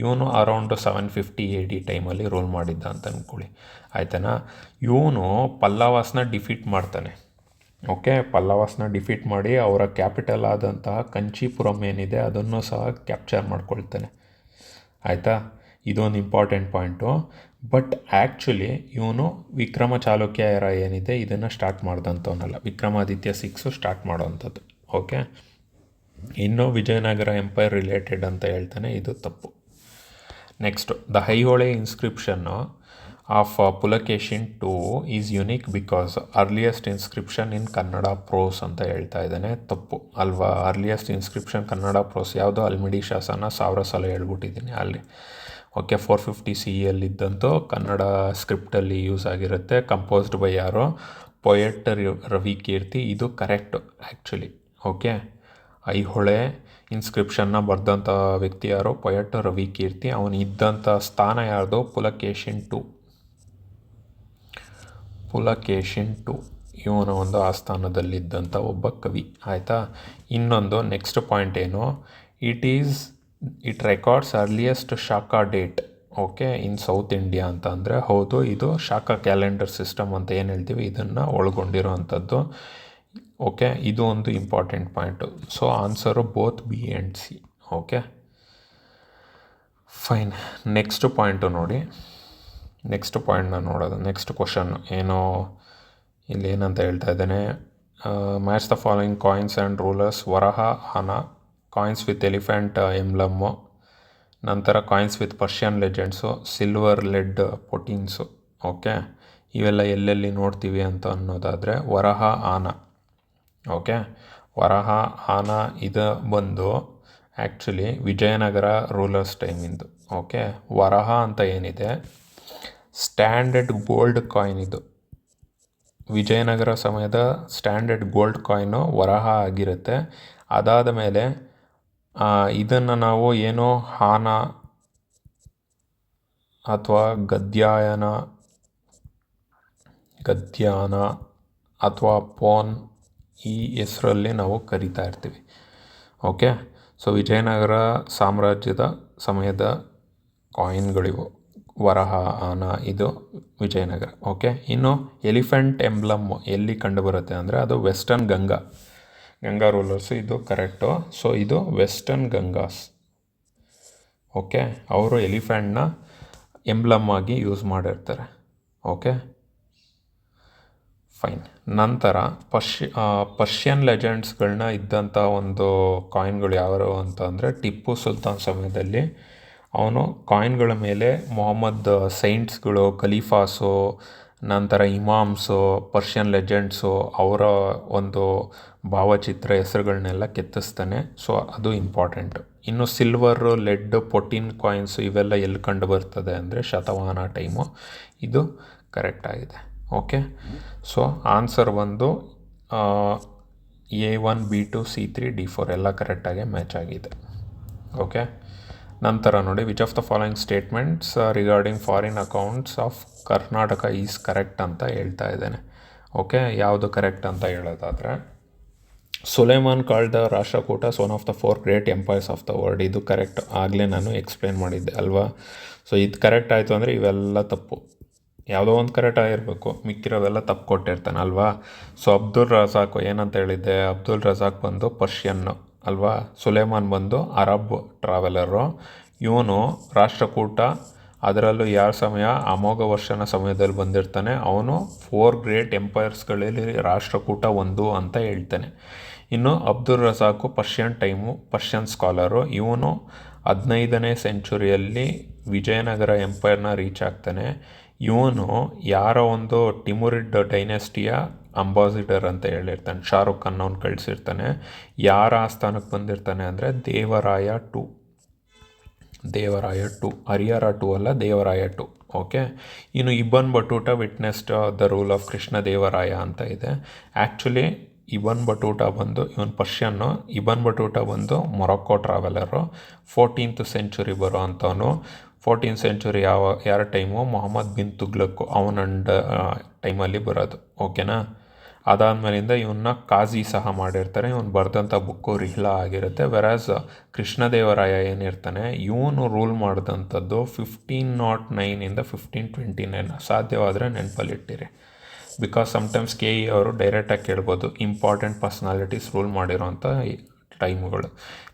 ಇವನು ಅರೌಂಡ್ 750 AD ಟೈಮಲ್ಲಿ ರೂಲ್ ಮಾಡಿದ್ದ ಅಂತ ಅಂದ್ಕೊಳ್ಳಿ ಆಯ್ತಾನಾ. ಇವನು ಪಲ್ಲವಾಸ್ನ ಡಿಫೀಟ್ ಮಾಡ್ತಾನೆ. ಓಕೆ, ಪಲ್ಲವಾಸ್ನ ಡಿಫೀಟ್ ಮಾಡಿ ಅವರ ಕ್ಯಾಪಿಟಲ್ ಆದಂತಹ ಕಂಚೀಪುರಂ ಏನಿದೆ ಅದನ್ನು ಸಹ ಕ್ಯಾಪ್ಚರ್ ಮಾಡ್ಕೊಳ್ತಾನೆ ಆಯಿತಾ. ಇದೊಂದು ಇಂಪಾರ್ಟೆಂಟ್ ಪಾಯಿಂಟು. ಬಟ್ ಆ್ಯಕ್ಚುಲಿ ಇವನು ವಿಕ್ರಮ ಚಾಲುಕ್ಯ ಎರಾ ಏನಿದೆ ಇದನ್ನು ಸ್ಟಾರ್ಟ್ ಮಾಡ್ದಂಥವನಲ್ಲ, ವಿಕ್ರಮಾದಿತ್ಯ 6 ಸ್ಟಾರ್ಟ್ ಮಾಡೋವಂಥದ್ದು. ಓಕೆ, ಇನ್ನು ವಿಜಯನಗರ ಎಂಪೈರ್ ರಿಲೇಟೆಡ್ ಅಂತ ಹೇಳ್ತಾನೆ, ಇದು ತಪ್ಪು. Next, the Aihole inscription of Pulakeshin 2 is unique because earliest inscription in Kannada prose ಅಂತ ಹೇಳ್ತಾ ಇದ್ದಾನೆ. ತಪ್ಪು ಅಲ್ವಾ. ಅರ್ಲಿಯೆಸ್ಟ್ ಇನ್ಸ್ಕ್ರಿಪ್ಷನ್ ಕನ್ನಡ ಪ್ರೋಸ್ ಯಾವುದು, ಅಲ್ಮಿಡಿ ಶಾಸನ 1000 ಸಲ ಹೇಳ್ಬಿಟ್ಟಿದ್ದೀನಿ ಅಲ್ಲಿ. ಓಕೆ, 450 CE ಇದ್ದಂತೂ ಕನ್ನಡ ಸ್ಕ್ರಿಪ್ಟಲ್ಲಿ ಯೂಸ್ ಆಗಿರುತ್ತೆ. ಕಂಪೋಸ್ಡ್ ಬೈ ಯಾರೋ, ಪೊಯೆಟ್ ರವಿಕೀರ್ತಿ. ಇದು ಕರೆಕ್ಟು ಆ್ಯಕ್ಚುಲಿ. ಓಕೆ, ಐಹೊಳೆ ಇನ್ಸ್ಕ್ರಿಪ್ಷನ್ನ ಬರೆದಂಥ ವ್ಯಕ್ತಿ ಯಾರೋ, ಪೊಯೆಟ್ ರವಿಕೀರ್ತಿ. ಅವನು ಇದ್ದಂಥ ಸ್ಥಾನ ಯಾರ್ದು, ಪುಲಕೇಶಿನ್ 2. ಇವನ ಒಂದು ಆಸ್ಥಾನದಲ್ಲಿದ್ದಂಥ ಒಬ್ಬ ಕವಿ ಆಯಿತಾ. ಇನ್ನೊಂದು ನೆಕ್ಸ್ಟ್ ಪಾಯಿಂಟ್ ಏನು, ಇಟ್ ರೆಕಾರ್ಡ್ಸ್ ಅರ್ಲಿಯೆಸ್ಟ್ ಶಾಖಾ ಡೇಟ್. ಓಕೆ, ಇನ್ ಸೌತ್ ಇಂಡಿಯಾ ಅಂತ ಅಂದರೆ ಹೌದು, ಇದು ಶಾಖಾ ಕ್ಯಾಲೆಂಡರ್ ಸಿಸ್ಟಮ್ ಅಂತ ಏನು ಹೇಳ್ತೀವಿ ಇದನ್ನು ಒಳಗೊಂಡಿರೋ ಅಂಥದ್ದು. ಓಕೆ, ಇದು ಒಂದು important point. So answer both B and C. Okay, fine. Next point ನೋಡಿ, ನೆಕ್ಸ್ಟ್ ಪಾಯಿಂಟ್ನ ನೋಡೋದು. ನೆಕ್ಸ್ಟ್ ಕ್ವಶನ್ ಏನೋ ಇಲ್ಲಿ ಏನಂತ ಹೇಳ್ತಾ ಇದ್ದೇನೆ, match the following coins and rulers. ವರಹ, ಹನ, ಕಾಯಿನ್ಸ್ ವಿತ್ ಎಲಿಫೆಂಟ್ ಎಂಬ್ಲಮ್ಮು. ನಂತರ coins with Persian legends, silver lead potins. Okay, ಇವೆಲ್ಲ ಎಲ್ಲೆಲ್ಲಿ ನೋಡ್ತೀವಿ ಅಂತ ಅನ್ನೋದಾದರೆ ವರಹ, ಆನ. ಓಕೆ, ವರಹ, ಆನ ಇದು ಬಂದು actually Vijayanagara rulers ಟೈಮಿಂದು. Okay, Varaha ಅಂತ ಏನಿದೆ ಸ್ಟ್ಯಾಂಡರ್ಡ್ ಗೋಲ್ಡ್ ಕಾಯಿನ್ ಇದು. ವಿಜಯನಗರ ಸಮಯದ ಸ್ಟ್ಯಾಂಡರ್ಡ್ ಗೋಲ್ಡ್ ಕಾಯಿನು ವರಹ ಆಗಿರುತ್ತೆ. ಅದಾದ ಮೇಲೆ ಇದನ್ನು ನಾವು ಏನೋ ಹಾನ ಅಥವಾ ಗದ್ಯಾನ ಅಥವಾ ಪೋನ್ ಈ ಹೆಸರಲ್ಲಿ ನಾವು ಕರಿತಾ ಇರ್ತೀವಿ. ಓಕೆ, ಸೊ ವಿಜಯನಗರ ಸಾಮ್ರಾಜ್ಯದ ಸಮಯದ ಕಾಯಿನ್ಗಳಿವು, ವರಹ, ಆನ, ಇದು ವಿಜಯನಗರ. ಓಕೆ, ಇನ್ನು ಎಲಿಫೆಂಟ್ ಎಂಬ್ಲಮ್ ಎಲ್ಲಿ ಕಂಡುಬರುತ್ತೆ ಅಂದರೆ ಅದು ವೆಸ್ಟರ್ನ್ ಗಂಗಾ ರೂಲರ್ಸ್, ಇದು ಕರೆಕ್ಟು. ಸೊ ಇದು ವೆಸ್ಟರ್ನ್ ಗಂಗಾಸ್. ಓಕೆ, ಅವರು ಎಲಿಫೆಂಟ್ನ ಎಂಬ್ಲಮ್ ಆಗಿ ಯೂಸ್ ಮಾಡಿರ್ತಾರೆ. Okay, fine. ನಂತರ ಪರ್ಷಿಯನ್ ಲೆಜೆಂಡ್ಸ್ಗಳನ್ನ ಇದ್ದಂಥ ಒಂದು ಕಾಯಿನ್ಗಳು ಯಾವ್ಯಾವು ಅಂತ ಅಂದರೆ, ಟಿಪ್ಪು ಸುಲ್ತಾನ್ ಸಮಯದಲ್ಲಿ ಅವನು ಕಾಯಿನ್ಗಳ ಮೇಲೆ ಮೊಹಮ್ಮದ್ ಸೈಂಟ್ಸ್ಗಳು, ಖಲೀಫಾಸು, ನಂತರ ಇಮಾಮ್ಸು, ಪರ್ಷಿಯನ್ ಲೆಜೆಂಡ್ಸು ಅವರ ಒಂದು ಭಾವಚಿತ್ರ ಹೆಸರುಗಳನ್ನೆಲ್ಲ ಕೆತ್ತಿಸ್ತಾನೆ. ಸೊ ಅದು ಇಂಪಾರ್ಟೆಂಟು. ಇನ್ನು ಸಿಲ್ವರು, ಲೆಡ್, ಪೊಟಿನ್ ಕಾಯಿನ್ಸು ಇವೆಲ್ಲ ಎಲ್ಲಿ ಕಂಡು ಬರ್ತದೆ ಅಂದರೆ ಶತವಾಹನ ಟೈಮು. ಇದು ಕರೆಕ್ಟ್ ಆಗಿದೆ. ಓಕೆ, ಸೊ ಆನ್ಸರ್ ಬಂದು A1, B2, C3, D4 ಎಲ್ಲ ಕರೆಕ್ಟಾಗಿ ಮ್ಯಾಚ್ ಆಗಿದೆ. ಓಕೆ, ನಂತರ ನೋಡಿ, which of the following statements regarding foreign accounts of Karnataka is correct ಅಂತ ಹೇಳ್ತಾ ಇದ್ದೇನೆ. ಓಕೆ, ಯಾವುದು ಕರೆಕ್ಟ್ ಅಂತ ಹೇಳೋದಾದರೆ, Sulaiman called the Rashtrakuta one of the 4 great empires of the world. ಇದು ಕರೆಕ್ಟ್, ಆಗಲೇ ನಾನು ಎಕ್ಸ್ಪ್ಲೇನ್ ಮಾಡಿದ್ದೆ ಅಲ್ವಾ. ಸೊ ಇದು ಕರೆಕ್ಟ್ ಆಯಿತು ಅಂದರೆ ಇವೆಲ್ಲ ತಪ್ಪು. ಯಾವುದೋ ಒಂದು ಕರೆಕ್ಟ್ ಆಗಿರಬೇಕು, ಮಿಕ್ಕಿರೋವೆಲ್ಲ ತಪ್ಪು ಕೊಟ್ಟಿರ್ತಾನೆ ಅಲ್ವಾ. ಸೊ ಅಬ್ದುಲ್ ರಜಾಕ್ ಏನಂತ ಹೇಳಿದ್ದೆ, ಅಬ್ದುಲ್ ರಜಾಕ್ ಬಂದು ಪರ್ಷಿಯನ್ನು ಅಲ್ವಾ, ಸುಲೇಮಾನ್ ಬಂದು ಅರಬ್ ಟ್ರಾವೆಲರು. ಇವನು ರಾಷ್ಟ್ರಕೂಟ, ಅದರಲ್ಲೂ ಯಾರ ಸಮಯ, ಅಮೋಘ ವರ್ಷನ ಸಮಯದಲ್ಲಿ ಬಂದಿರ್ತಾನೆ. ಅವನು 4 ಗ್ರೇಟ್ ಎಂಪೈರ್ಸ್ಗಳಲ್ಲಿ ರಾಷ್ಟ್ರಕೂಟ ಒಂದು ಅಂತ ಹೇಳ್ತಾನೆ. ಇನ್ನು ಅಬ್ದುಲ್ ರಜಾಕು ಪರ್ಷಿಯನ್ ಸ್ಕಾಲರು. ಇವನು 15ನೇ ಸೆಂಚುರಿಯಲ್ಲಿ ವಿಜಯನಗರ ಎಂಪೈರ್ನ ರೀಚ್ ಆಗ್ತಾನೆ. ಇವನು ಯಾರ ಒಂದು ಟಿಮುರಿಡ್ ಡೈನೆಸ್ಟಿಯ ಅಂಬಾಸಿಡರ್ ಅಂತ ಹೇಳಿರ್ತಾನೆ. ಶಾರುಖ್ ಖಾನ್ ಅವ್ನು ಕಳಿಸಿರ್ತಾನೆ. ಯಾರ ಆಸ್ಥಾನಕ್ಕೆ ಬಂದಿರ್ತಾನೆ ಅಂದರೆ ದೇವರಾಯ ಟು, ಹರಿಹರ ಟು ಅಲ್ಲ, ದೇವರಾಯ ಟು. ಓಕೆ, ಇನ್ನು Ibn Battuta witnessed the rule of Krishna Devaraya ಅಂತ ಇದೆ. ಆ್ಯಕ್ಚುಲಿ ಇಬನ್ ಬಟೂಟ ಬಂದು ಇವನು ಪರ್ಷಿಯನ್ನು, ಇಬನ್ ಬಟೂಟ ಬಂದು ಮೊರಕ್ಕೋ ಟ್ರಾವೆಲರು, 14th ಸೆಂಚುರಿ ಬರೋ ಅಂಥವನು. 14th ಸೆಂಚುರಿ ಯಾರ ಟೈಮು, ಮೊಹಮ್ಮದ್ ಬಿನ್ ತುಗ್ಲಕ್ ಅವನ ಟೈಮಲ್ಲಿ ಬರೋದು. ಓಕೆನಾ, ಅದಾದಮೇಲಿಂದ ಇವನ್ನ ಕಾಜಿ ಸಹ ಮಾಡಿರ್ತಾರೆ. ಇವನು ಬರೆದಂಥ ಬುಕ್ಕು ರಿಹ್ಲಾ ಆಗಿರುತ್ತೆ. ವೆರಾಸ್ ಕೃಷ್ಣದೇವರಾಯ ಏನಿರ್ತಾನೆ, ಇವನು ರೂಲ್ ಮಾಡಿದಂಥದ್ದು 1509 1529. ಸಾಧ್ಯವಾದರೆ ನೆನಪಲ್ಲಿಟ್ಟಿರಿ, ಬಿಕಾಸ್ ಸಮ್ಟೈಮ್ಸ್ KE ಅವರು ಡೈರೆಕ್ಟಾಗಿ ಕೇಳ್ಬೋದು ಇಂಪಾರ್ಟೆಂಟ್ ಪರ್ಸ್ನಾಲಿಟೀಸ್ ರೂಲ್ ಮಾಡಿರೋಂಥ ಟೈಮುಗಳು.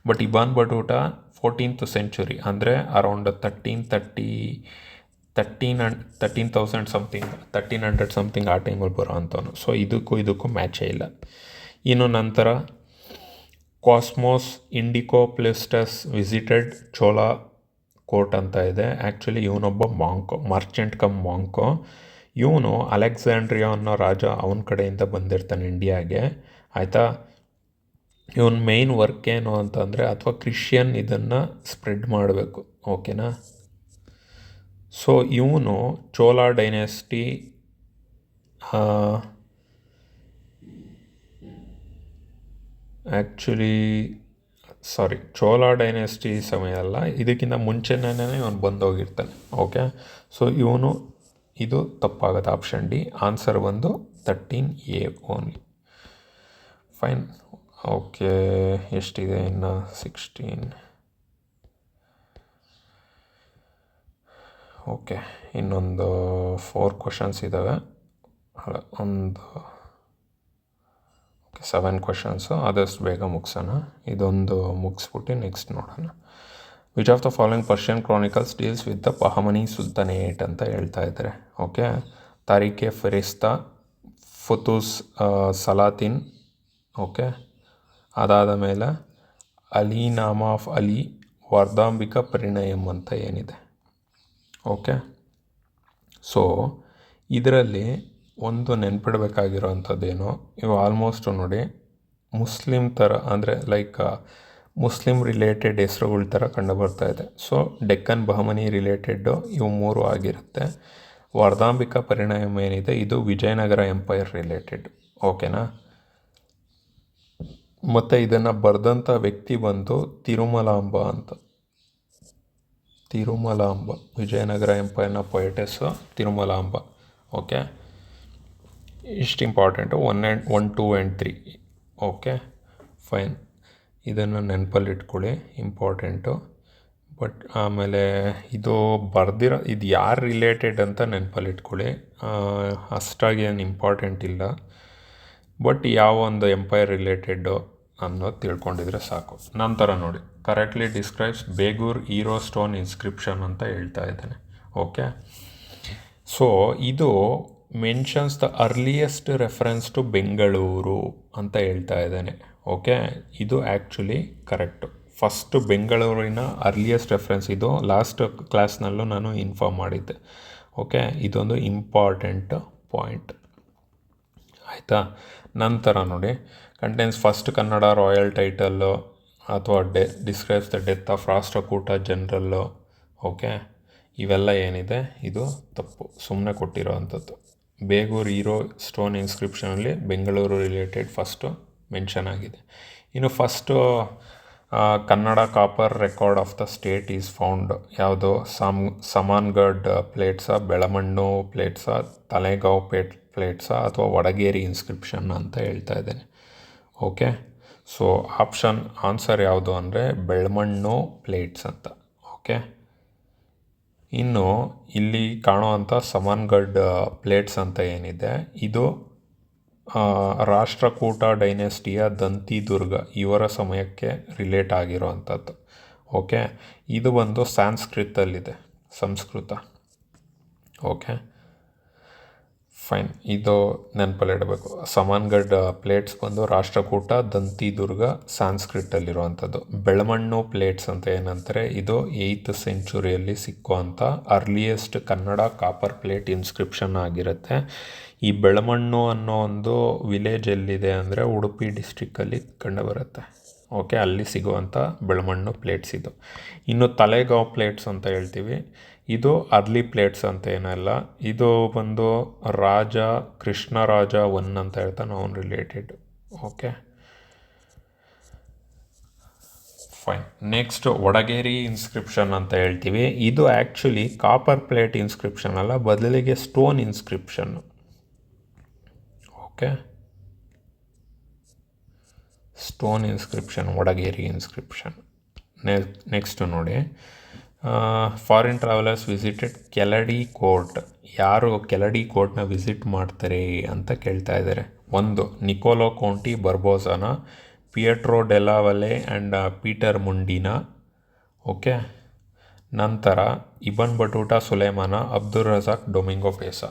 ಬಟ್ ಇಬಾನ್ ಬಟೂಟ 14th ಸೆಂಚುರಿ ಅಂದರೆ ಅರೌಂಡ್ 1300 ಸಮಥಿಂಗ್ ಆ ಟೈಮಲ್ಲಿ ಬರೋ ಅಂಥವನು. ಸೊ ಇದಕ್ಕೂ ಮ್ಯಾಚೇ ಇಲ್ಲ. ಇನ್ನು ನಂತರ ಕಾಸ್ಮೋಸ್ ಇಂಡಿಕೋಪ್ಲಿಸ್ಟಸ್ ವಿಸಿಟೆಡ್ ಚೋಲಾ ಕೋರ್ಟ್ ಅಂತ ಇದೆ. ಆ್ಯಕ್ಚುಲಿ ಇವನೊಬ್ಬ ಮರ್ಚೆಂಟ್ ಕಮ್ ಮಾಂಕೋ. ಇವನು ಅಲೆಕ್ಸಾಂಡ್ರಿಯಾ ಅನ್ನೋ ರಾಜ, ಅವನ ಕಡೆಯಿಂದ ಬಂದಿರ್ತಾನೆ ಇಂಡಿಯಾಗೆ. ಆಯಿತಾ, ಇವನ ಮೇಯ್ನ್ ವರ್ಕ್ ಏನು ಅಂತಂದರೆ, ಅಥವಾ ಕ್ರಿಶ್ಚಿಯನ್ ಇದನ್ನು ಸ್ಪ್ರೆಡ್ ಮಾಡಬೇಕು. ಓಕೆನಾ, ಸೊ ಇವನು ಚೋಲಾ ಡೈನೆಸ್ಟಿ ಚೋಲಾ ಡೈನೆಸ್ಟಿ ಸಮಯ ಅಲ್ಲ, ಇದಕ್ಕಿಂತ ಮುಂಚೆನೇ ಇವನು ಬಂದೋಗಿರ್ತಾನೆ. ಓಕೆ, ಸೊ ಇದು ತಪ್ಪಾಗುತ್ತೆ. ಆಪ್ಷನ್ ಡಿ ಆನ್ಸರ್ ಬಂದು 13A ಓನ್ಲಿ. ಫೈನ್. ಓಕೆ, ಎಷ್ಟಿದೆ ಇನ್ನು? 16. ಓಕೆ, ಇನ್ನೊಂದು 4 ಕ್ವಶನ್ಸ್ ಇದ್ದಾವೆ. ಒಂದು 7 ಕ್ವಶನ್ಸು, ಆದಷ್ಟು ಬೇಗ ಮುಗಿಸೋಣ. ಇದೊಂದು ಮುಗಿಸ್ಬಿಟ್ಟು ನೆಕ್ಸ್ಟ್ ನೋಡೋಣ. Which of the following Persian Chronicles deals with the Bahmani ಸುಲ್ತಾನೇಟ್ ಅಂತ ಹೇಳ್ತಾ ಇದ್ದಾರೆ. ಓಕೆ, ತಾರಿಖೆ ಫರಿಸ್ತಾ, ಫುತೂಸ್ ಸಲಾತಿನ್. ಓಕೆ, ಅದಾದ ಮೇಲೆ ಅಲಿನಾಮಾ ಆಫ್ ಅಲಿ, ವಾರ್ಧಾಂಬಿಕಾ ಪರಿಣಯಂ ಅಂತ ಏನಿದೆ. ಓಕೆ, ಸೊ ಇದರಲ್ಲಿ ಒಂದು ನೆನ್ಪಿಡಬೇಕಾಗಿರೋವಂಥದ್ದೇನು, ಇವು ಆಲ್ಮೋಸ್ಟ್ ನೋಡಿ ಮುಸ್ಲಿಮ್ ಥರ, ಅಂದರೆ ಮುಸ್ಲಿಮ್ ರಿಲೇಟೆಡ್ ಹೆಸ್ರುಗಳ ಥರ ಕಂಡು ಬರ್ತಾ ಇದೆ. ಸೊ ಡೆಕ್ಕನ್ ಬಹಮನಿ ರಿಲೇಟೆಡ್ಡು ಇವು 3 ಆಗಿರುತ್ತೆ. ವರ್ಧಾಂಬಿಕಾ ಪರಿಣಾಮ ಏನಿದೆ ಇದು ವಿಜಯನಗರ ಎಂಪೈರ್ ರಿಲೇಟೆಡ್. ಓಕೆನಾ. ಮತ್ತು ಇದನ್ನು ಬರೆದಂಥ ವ್ಯಕ್ತಿ ಬಂದು ತಿರುಮಲಾಂಬ ಅಂತ. ತಿರುಮಲಾಂಬ, ವಿಜಯನಗರ ಎಂಪೈರ್ನ ಪೊಯೆಟಸ್ಸು ತಿರುಮಲಾಂಬ. ಓಕೆ, ಇಷ್ಟು ಇಂಪಾರ್ಟೆಂಟು 1, 2 ಆ್ಯಂಡ್ 3. ಓಕೆ ಫೈನ್, ಇದನ್ನು ನೆನಪಲ್ಲಿ ಇಟ್ಕೊಳ್ಳಿ, ಇಂಪಾರ್ಟೆಂಟು. ಬಟ್ ಆಮೇಲೆ ಇದು ಇದು ಯಾರು ರಿಲೇಟೆಡ್ ಅಂತ ನೆನಪಲ್ಲಿ ಇಟ್ಕೊಳ್ಳಿ, ಅಷ್ಟಾಗಿ ಏನು ಇಂಪಾರ್ಟೆಂಟ್ ಇಲ್ಲ. ಬಟ್ ಯಾವ ಒಂದು ಎಂಪೈರ್ ರಿಲೇಟೆಡ್ಡು ಅನ್ನೋದು ತಿಳ್ಕೊಂಡಿದ್ರೆ ಸಾಕು. ನಂತರ ನೋಡಿ, correctly describes Begur hero stone inscription ಅಂತ ಹೇಳ್ತಾ ಇದ್ದಾನೆ. ಓಕೆ, ಸೊ ಇದು mentions the earliest reference to Bengaluru ಅಂತ ಹೇಳ್ತಾ ಇದ್ದಾನೆ. ಓಕೆ, ಇದು ಆ್ಯಕ್ಚುಲಿ ಕರೆಕ್ಟು. ಫಸ್ಟು ಬೆಂಗಳೂರಿನ ಅರ್ಲಿಯೆಸ್ಟ್ ರೆಫರೆನ್ಸ್ ಇದು ಲಾಸ್ಟ್ ಕ್ಲಾಸ್ನಲ್ಲೂ ನಾನು ಇನ್ಫಾರ್ಮ್ ಮಾಡಿದ್ದೆ. ಓಕೆ, ಇದೊಂದು ಇಂಪಾರ್ಟೆಂಟ್ ಪಾಯಿಂಟ್ ಆಯಿತಾ. ನಂತರ ನೋಡಿ, contains first Kannada royal title ಅಥವಾ describes the death of Rashtrakuta general. Okay, ಇವೆಲ್ಲ ಏನಿದೆ ಇದು ತಪ್ಪು, ಸುಮ್ಮನೆ ಕೊಟ್ಟಿರೋ ಅಂಥದ್ದು. ಬೇಗೂರು ಹೀರೋ ಸ್ಟೋನ್ ಇನ್ಸ್ಕ್ರಿಪ್ಷನಲ್ಲಿ ಬೆಂಗಳೂರು ರಿಲೇಟೆಡ್ ಫಸ್ಟು ಮೆನ್ಷನ್ ಆಗಿದೆ. ಇನ್ನು first Kannada copper record of the state is found ಯಾವುದು? ಸಮಾನ್ಗಢ್ ಪ್ಲೇಟ್ಸಾ, ಬೆಳಮಣ್ಣು ಪ್ಲೇಟ್ಸಾ, ತಲೆಗಾವ್ ಪ್ಲೇಟ್ಸಾ ಅಥವಾ ವಡಗೇರಿ ಇನ್ಸ್ಕ್ರಿಪ್ಷನ್ ಅಂತ ಹೇಳ್ತಾ ಇದ್ದೇನೆ. ಓಕೆ, ಸೊ ಆನ್ಸರ್ ಯಾವುದು ಅಂದರೆ ಬೆಳಮಣ್ಣು ಪ್ಲೇಟ್ಸ್ ಅಂತ. ಓಕೆ, ಇನ್ನು ಇಲ್ಲಿ ಕಾಣುವಂಥ ಸಮಾನ್ಗಢ್ ಪ್ಲೇಟ್ಸ್ ಅಂತ ಏನಿದೆ ಇದು ರಾಷ್ಟ್ರಕೂಟ ಡೈನೆಸ್ಟಿಯ ದಂತಿದುರ್ಗ ಇವರ ಸಮಯಕ್ಕೆ ರಿಲೇಟ್ ಆಗಿರೋವಂಥದ್ದು. ಓಕೆ, ಇದು ಬಂದು ಸಂಸ್ಕೃತ. ಓಕೆ ಫೈನ್, ಇದು ನೆನಪಲ್ಲಿಡಬೇಕು. ಸಮಾನ್ಗಢ್ ಪ್ಲೇಟ್ಸ್ ಬಂದು ರಾಷ್ಟ್ರಕೂಟ ದಂತಿದುರ್ಗ ಸಾಂಸ್ಕ್ರಿಟಲ್ಲಿರುವಂಥದ್ದು. ಬೆಳಮಣ್ಣು ಪ್ಲೇಟ್ಸ್ ಅಂತ ಏನಂತಾರೆ, ಇದು 8th ಸೆಂಚುರಿಯಲ್ಲಿ ಸಿಕ್ಕುವಂಥ earliest Kannada copper plate inscription ಆಗಿರುತ್ತೆ. ಈ ಬೆಳಮಣ್ಣು ಅನ್ನೋ ಒಂದು ವಿಲೇಜ್ ಎಲ್ಲಿದೆ ಅಂದರೆ ಉಡುಪಿ ಡಿಸ್ಟ್ರಿಕ್ಕಲ್ಲಿ ಕಂಡುಬರುತ್ತೆ. ಓಕೆ, ಅಲ್ಲಿ ಸಿಗುವಂಥ ಬೆಳಮಣ್ಣು ಪ್ಲೇಟ್ಸ್ ಇದು. ಇನ್ನು ತಲೆಗಾವ್ ಪ್ಲೇಟ್ಸ್ ಅಂತ ಹೇಳ್ತೀವಿ, ಇದು ಅರ್ಲಿ ಪ್ಲೇಟ್ಸ್ ಅಂತ ಏನಲ್ಲ, ಇದು ಬಂದು ಕೃಷ್ಣರಾಜ 1 ಅಂತ ಹೇಳ್ತಾನೆ, ಅವನು related. Okay fine. Next Vadageri inscription ಅಂತ ಹೇಳ್ತೀವಿ, ಇದು ಆ್ಯಕ್ಚುಲಿ ಕಾಪರ್ ಪ್ಲೇಟ್ ಇನ್ಸ್ಕ್ರಿಪ್ಷನ್ ಅಲ್ಲ, ಬದಲಿಗೆ stone inscription. Okay, stone inscription, Vadageri inscription. Next ನೋಡಿ, foreign travellers visited Keladi court. ಯಾರು ಕೆಳಡಿ ಕೋರ್ಟ್ನ ವಿಸಿಟ್ ಮಾಡ್ತಾರೆ ಅಂತ ಕೇಳ್ತಾ ಇದ್ದಾರೆ. 1 ನಿಕೋಲೋ ಕೌಂಟಿ ಬರ್ಬೋಸಾನ, Pietro Della Valle and Peter ಮುಂಡಿನ. ಓಕೆ, ನಂತರ ಇಬನ್ ಬಟೂಟಾ ಸುಲೇಮಾನ, Abdul Razzaq Domingo Paes.